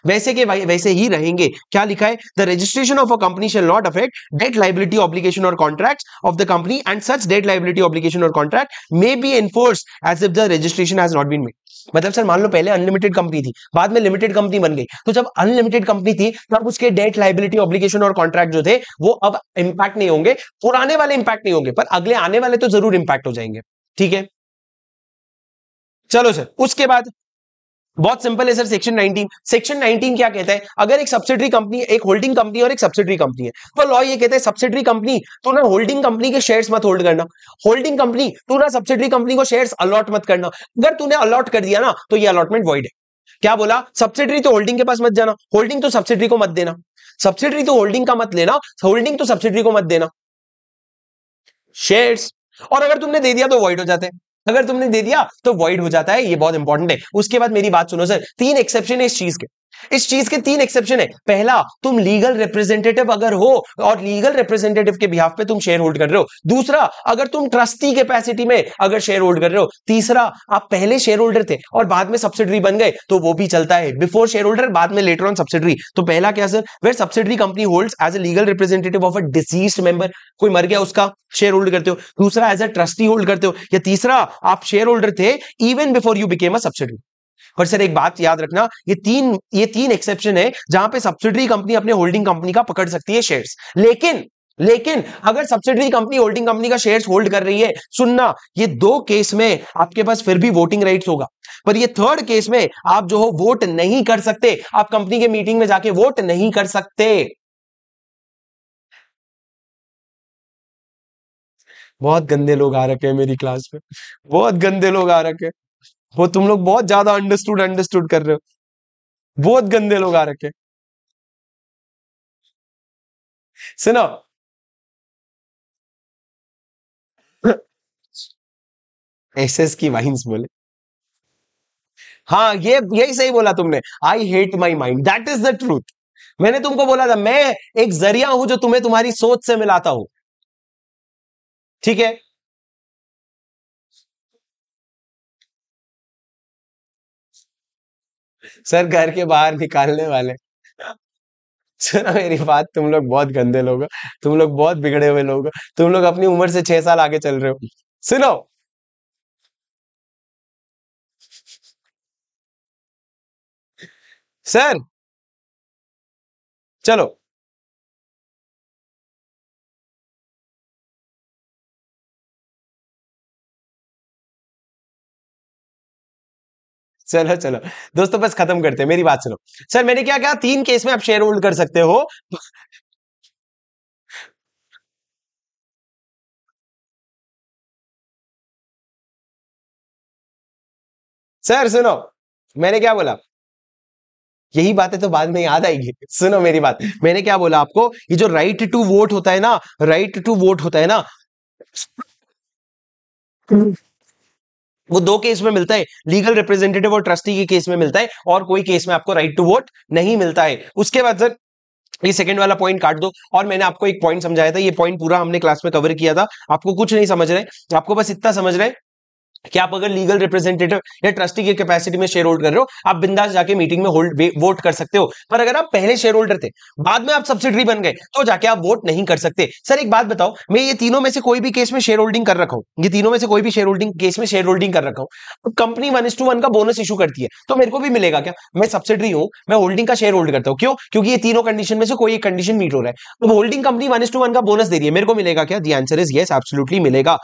वैसे के वैसे ही रहेंगे। क्या लिखा है? The registration of a company shall not affect debt liability obligation और contracts of the company and such debt liability obligation और contract may be enforced as if the registration has not been made. मतलब sir मान लो पहले unlimited company थी, बाद में limited company बन गई, तो जब अनलिमिटेड कंपनी थी तब उसके डेट लाइबिलिटी ऑब्लिगेशन और कॉन्ट्रैक्ट जो थे वो अब इंपैक्ट नहीं होंगे, पुराने वाले इंपैक्ट नहीं होंगे, पर अगले आने वाले तो जरूर इंपैक्ट हो जाएंगे, ठीक है? चलो सर, उसके बाद बहुत सिंपल है सर, सेक्शन 19। सेक्शन 19 क्या कहता है? अगर एक सब्सिडरी कंपनी, एक होल्डिंग कंपनी और एक सब्सिडरी कंपनी है, तो लॉ ये कहता है सब्सिडरी कंपनी तू ना होल्डिंग कंपनी के शेयर्स मत होल्ड करना, होल्डिंग कंपनी तू ना सब्सिडरी कंपनी को शेयर्स अलॉट मत करना। अगर तूने अलॉट कर दिया ना, तो ये अलॉटमेंट वॉइड है। क्या बोला? सब्सिडरी तो होल्डिंग के पास मत जाना, होल्डिंग तो सब्सिडरी को मत देना। सब्सिडरी तो होल्डिंग का मत लेना, होल्डिंग तो सब्सिडरी को मत देना, शेयर्स। और अगर तुमने दे दिया तो वॉइड हो जाते हैं, अगर तुमने दे दिया तो वॉइड हो जाता है, ये बहुत इंपॉर्टेंट है। उसके बाद मेरी बात सुनो सर, 3 एक्सेप्शन है इस चीज के, इस चीज के 3 एक्सेप्शन है। पहला, तुम लीगल रिप्रेजेंटेटिव अगर हो और लीगल रिप्रेजेंटेटिव के बिहाफ पे तुम शेयर होल्ड कर रहे हो। दूसरा, अगर तुम ट्रस्टी कैपेसिटी में अगर शेयर होल्ड कर रहे हो। तीसरा, आप पहले शेयर होल्डर थे और बाद में सब्सिडरी बन गए तो वो भी चलता है, बिफोर शेयर होल्डर बाद में लेटर ऑन सब्सिडरी। तो पहला क्या sir, where subsidiary company holds as a legal representative of a deceased member, कोई मर गया उसका शेयर होल्ड करते हो। दूसरा, एज अ ट्रस्टी होल्ड करते हो। या तीसरा, आप शेयर होल्डर थे even before you became a subsidiary. पर सर एक बात याद रखना, ये तीन एक्सेप्शन है जहां पे सब्सिडरी कंपनी अपने होल्डिंग कंपनी का पकड़ सकती है शेयर्स। लेकिन अगर सब्सिडरी कंपनी होल्डिंग कंपनी का शेयर्स होल्ड कर रही है, सुनना, ये 2 केस में आपके पास फिर भी वोटिंग राइट्स होगा, पर ये 3rd केस में आप जो हो वोट नहीं कर सकते, आप कंपनी के मीटिंग में जाके वोट नहीं कर सकते। बहुत गंदे लोग आ रखे हैं मेरी क्लास में, बहुत गंदे लोग आ रखे हैं। वो तुम लोग बहुत ज्यादा अंडरस्टूड अंडरस्टूड कर रहे हो, बहुत गंदे लोग आ रखे हैं। सुनो, एसएस की वाइन्स बोले, हाँ ये यही सही बोला तुमने, I hate my mind, that is the truth. मैंने तुमको बोला था मैं एक जरिया हूं जो तुम्हें तुम्हारी सोच से मिलाता हूं, ठीक है। सर घर के बाहर निकालने वाले। सुनो मेरी बात, तुम लोग बहुत गंदे लोग हो, तुम लोग बहुत बिगड़े हुए लोग हो, तुम लोग अपनी उम्र से 6 साल आगे चल रहे हो। सुनो सर, चलो चलो चलो दोस्तों, बस खत्म करते हैं, मेरी बात सुनो। सर मैंने क्या कहा, 3 केस में आप शेयर होल्ड कर सकते हो। सर सुनो, मैंने क्या बोला, यही बातें तो बाद में याद आएगी। सुनो मेरी बात, मैंने क्या बोला आपको, ये जो राइट टू वोट होता है ना, राइट टू वोट होता है ना, वो 2 केस में मिलता है, लीगल रिप्रेजेंटेटिव और ट्रस्टी के केस में मिलता है, और कोई केस में आपको राइट टू वोट नहीं मिलता है। उसके बाद सर ये सेकंड वाला पॉइंट काट दो, और मैंने आपको एक पॉइंट समझाया था, ये पॉइंट पूरा हमने क्लास में कवर किया था, आपको कुछ नहीं समझ रहे, आपको बस इतना समझ रहे कि आप अगर लीगल रिप्रेजेंटेटिव या ट्रस्टी की कैपेसिटी में शेयर होल्ड कर रहे हो, आप बिंदास जाके मीटिंग में होल्ड वोट कर सकते हो। पर अगर आप पहले शेयर होल्डर थे, बाद में आप सब्सिडरी बन गए, तो जाके आप वोट नहीं कर सकते। सर एक बात बताओ, मैं ये तीनों में से कोई भी केस में शेयर होल्डिंग कर रखा हूं, ये तीनों में से कोई भी शेयर होल्डिंग केस में शेयर होल्डिंग कर रखा हूं, तो कंपनी 1:1 का बोनस इशू करती है, तो मेरे को भी मिलेगा क्या? मैं सब्सिडरी हूं, मैं होल्डिंग का शेयर होल्ड करता हूं, क्यों? क्योंकि ये तीनों कंडीशन में से कोई एक कंडीशन मीट हो रहा है, तो होल्डिंग कंपनी 1:1 का बोनस दे रही है, मेरे को मिलेगा क्या? The answer is yes, absolutely मिलेगा।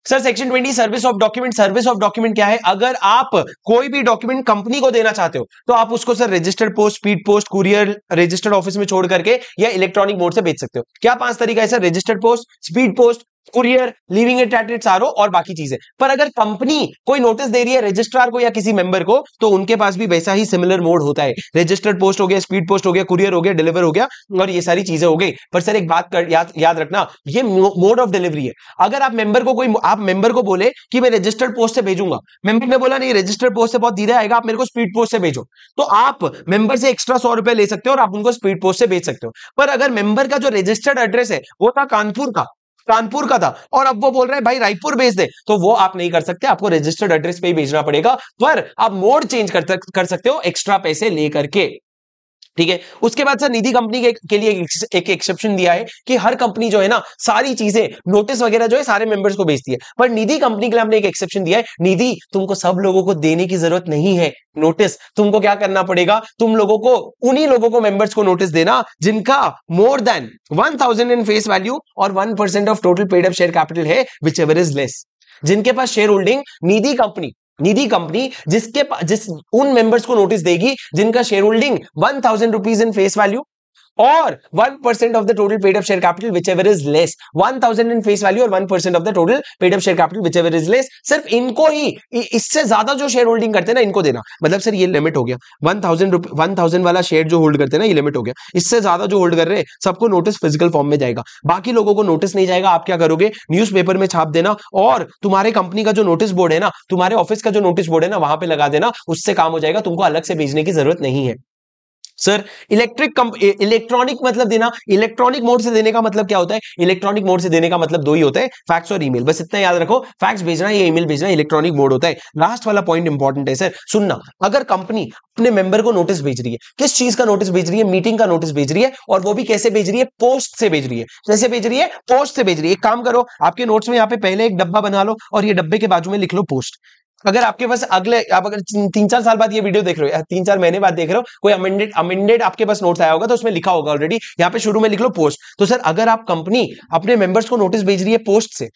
Sir section 20 service of document, service of document क्या है? अगर आप कोई भी डॉक्यूमेंट कंपनी को देना चाहते हो, तो आप उसको sir registered post, speed post, courier, registered office में छोड़ करके या इलेक्ट्रॉनिक मोड से भेज सकते हो। क्या 5 तरीका है sir? Registered post, speed post, courier, living it at its RO और बाकी चीजें। पर अगर कंपनी कोई नोटिस दे रही है रजिस्ट्रार को या किसी मेंबर को, तो उनके पास भी वैसा ही सिमिलर मोड होता है, रजिस्टर्ड पोस्ट हो गया, स्पीड पोस्ट हो गया, कुरियर हो गया, डिलीवर हो गया, और ये सारी चीजें हो गई। पर सर एक बात याद रखना, ये मोड ऑफ डिलीवरी है। अगर आप मेंबर को आप मेंबर को बोले कि मैं रजिस्टर्ड पोस्ट से भेजूंगा, मेंबर ने बोला नहीं रजिस्टर्ड पोस्ट से बहुत धीरे आएगा, आप मेरे को स्पीड पोस्ट से भेजो, तो आप मेंबर से एक्स्ट्रा 100 रुपए ले सकते हो और आप उनको स्पीड पोस्ट से भेज सकते हो। पर अगर मेंबर का जो रजिस्टर्ड एड्रेस है वो था कानपुर का था, और अब वो बोल रहे हैं भाई रायपुर भेज दे, तो वो आप नहीं कर सकते, आपको रजिस्टर्ड एड्रेस पे ही भेजना पड़ेगा। पर आप मोड चेंज कर सकते हो एक्स्ट्रा पैसे लेकर के, ठीक है। उसके बाद सर निधि कंपनी के लिए एक एक्सेप्शन दिया है कि हर कंपनी जो है ना, सारी चीजें नोटिस वगैरह जो है सारे मेंबर्स को भेजती है, पर निधि कंपनी के लिए हमने एक एक्सेप्शन दिया है, निधि तुमको सब लोगों को देने की जरूरत नहीं है नोटिस। तुमको क्या करना पड़ेगा, तुम लोगों को उन्हीं लोगों को मेंबर्स को नोटिस देना जिनका मोर देन 1000 इन फेस वैल्यू और 1% of total paid up share capital है, विच एवर इज लेस। जिनके पास शेयर होल्डिंग, निधि कंपनी जिस उन मेंबर्स को नोटिस देगी जिनका share holding 1000 rupees in face value और 1% of the total paid up share capital which ever is less, 1000 in face value और 1% of the total paid up share capital which ever is less. सिर्फ इनको ही, इससे ज्यादा जो share holding करते हैं ना इनको देना। मतलब सर ये लिमिट हो गया, 1000 वाला शेयर जो होल्ड करते हैं ना ये लिमिट हो गया, इससे ज्यादा जो होल्ड कर रहे हैं सबको नोटिस फिजिकल फॉर्म में जाएगा, बाकी लोगों को नोटिस नहीं जाएगा। आप क्या करोगे, न्यूज़पेपर में छाप देना और तुम्हारे कंपनी का जो नोटिस बोर्ड है ना, तुम्हारे ऑफिस का जो नोटिस बोर्ड है ना वहां पे लगा देना, उससे काम हो जाएगा, तुमको अलग से भेजने की जरूरत नहीं है। सर इलेक्ट्रॉनिक मतलब देना, इलेक्ट्रॉनिक मोड से देने का मतलब क्या होता है, इलेक्ट्रॉनिक मोड से देने का मतलब दो ही होता है, फैक्स और ईमेल, बस इतना याद रखो, फैक्स भेजना या ईमेल भेजना इलेक्ट्रॉनिक मोड होता है। लास्ट वाला पॉइंट इंपॉर्टेंट है सर, सुनना, अगर कंपनी अपने मेंबर को नोटिस भेज रही है, किस चीज का नोटिस भेज रही है, मीटिंग का नोटिस भेज रही है, और वो भी कैसे भेज रही है, पोस्ट से भेज रही है। कैसे भेज रही है, पोस्ट से भेज रही है। एक काम करो, आपके नोट्स में यहाँ पे पहले एक डब्बा बना लो और ये डब्बे के बाजू में लिख लो पोस्ट। अगर आपके पास अगले, आप अगर 3-4 साल बाद ये वीडियो देख रहे हो या 3-4 महीने बाद देख रहे हो, कोई अमेंडेड आपके पास नोट्स आया होगा तो उसमें लिखा होगा ऑलरेडी, यहाँ पे शुरू में लिख लो पोस्ट। तो सर अगर आप कंपनी अपने मेंबर्स को नोटिस भेज रही है पोस्ट से,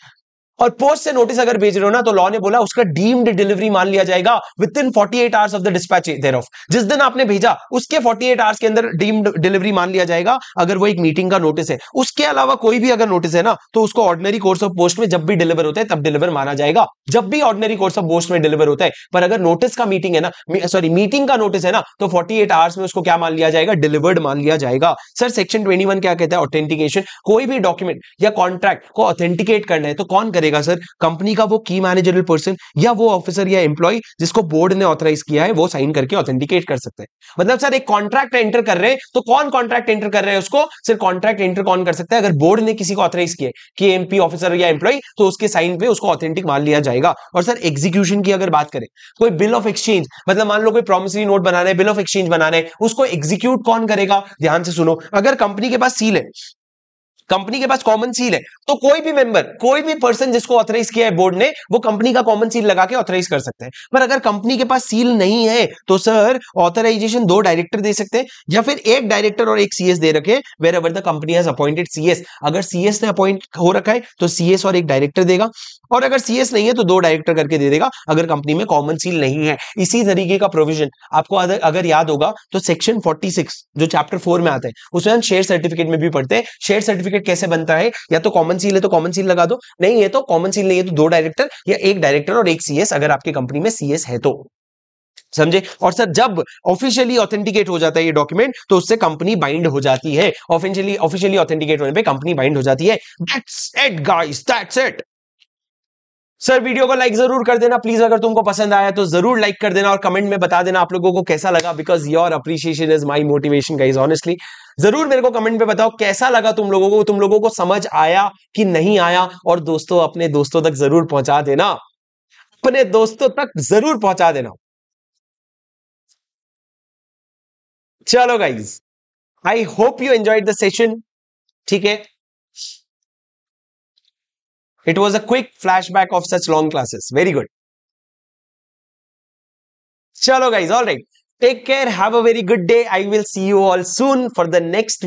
और पोस्ट से नोटिस अगर भेज रहे हो ना, तो लॉ ने बोला उसका डीम्ड डिलीवरी मान लिया जाएगा within 48 hours of the dispatch thereof. जिस दिन आपने भेजा उसके 48 आवर्स के अंदर डीम्ड डिलीवरी मान लिया जाएगा, अगर वो एक मीटिंग का नोटिस है। उसके अलावा कोई भी अगर नोटिस है ना, तो उसको ऑर्डिनरी कोर्स ऑफ पोस्ट में जब भी डिलीवर होता है तब डिलीवर माना जाएगा, जब भी ऑर्डिनरी कोर्स ऑफ पोस्ट में डिलीवर होता है। पर अगर नोटिस का मीटिंग है ना, सॉरी मीटिंग का नोटिस है ना, तो 48 आवर्स में उसको क्या मान लिया जाएगा, डिलीवर्ड मान लिया जाएगा। सर सेक्शन 21 क्या कहता है, ऑथेंटिकेशन। कोई भी डॉक्यूमेंट या कॉन्ट्रैक्ट को ऑथेंटिकेट करना है तो कौन करेगा सर, कंपनी का वो की मैनेजरल पर्सन या वो ऑफिसर या एम्प्लॉय जिसको बोर्ड ने ऑथराइज किया है, वो साइन करके ऑथेंटिकेट कर सकते हैं। मतलब सर एक कॉन्ट्रैक्ट एंटर कर रहे हैं तो कौन कॉन्ट्रैक्ट एंटर कर रहे हैं, उसको सिर्फ कॉन्ट्रैक्ट एंटर कौन कर सकता है, अगर बोर्ड ने किसी को ऑथराइज किया कि एमपी ऑफिसर या एम्प्लॉय, तो उसके साइन पे उसको ऑथेंटिक मान लिया जाएगा। और सर एग्जीक्यूशन की अगर बात करें, कोई बिल ऑफ एक्सचेंज, मतलब मान लो कोई प्रॉमिसरी नोट बनाना है, बिल ऑफ एक्सचेंज बनाना है, उसको एग्जीक्यूट कौन करेगा, ध्यान से सुनो। अगर कंपनी के पास सील है, कंपनी के पास कॉमन सील है, तो कोई भी मेंबर, कोई भी पर्सन जिसको ऑथराइज किया है बोर्ड ने, वो कंपनी का कॉमन सील लगा के ऑथराइज कर सकते हैं। पर अगर कंपनी के पास सील नहीं है तो सर ऑथराइजेशन 2 डायरेक्टर दे सकते हैं, या फिर एक डायरेक्टर और एक सीएस दे रखे, wherever the company has appointed CS. अगर सीएस ने अपॉइंट हो रखा है तो सीएस और एक डायरेक्टर देगा, और अगर सीएस नहीं है तो 2 डायरेक्टर करके दे देगा, अगर कंपनी में कॉमन सील नहीं है। इसी तरीके का प्रोविजन आपको अगर याद होगा तो सेक्शन 46 जो चैप्टर 4 में आता है, उसमें हम शेयर सर्टिफिकेट में भी पढ़ते हैं। शेयर सर्टिफिकेट कैसे बनता है, या तो कॉमन सील है तो कॉमन सील लगा दो, नहीं है तो कॉमन सील नहीं है तो 2 डायरेक्टर या एक डायरेक्टर और एक सीएस, अगर आपकी कंपनी में सीएस है तो, समझे। और सर जब ऑफिशियली ऑथेंटिकेट हो जाता है ये डॉक्यूमेंट, तो उससे कंपनी बाइंड हो जाती है। ऑफिशियली ऑथेंटिकेट होने पे कंपनी बाइंड हो जाती है। That's it guys, that's it. Sir video को लाइक जरूर कर देना प्लीज, अगर तुमको पसंद आया तो जरूर लाइक कर देना, और कमेंट में बता देना आप लोगों को कैसा लगा, because your appreciation is my motivation guys. Honestly जरूर मेरे को कमेंट में बताओ कैसा लगा तुम लोगों को समझ आया कि नहीं आया। और दोस्तों अपने दोस्तों तक जरूर पहुंचा देना, अपने दोस्तों तक जरूर पहुंचा देना। चलो guys, I hope you enjoyed the session. ठीक है, it was a quick flashback of such long classes. Very good. Chalo guys, all right. Take care. Have a very good day. I will see you all soon for the next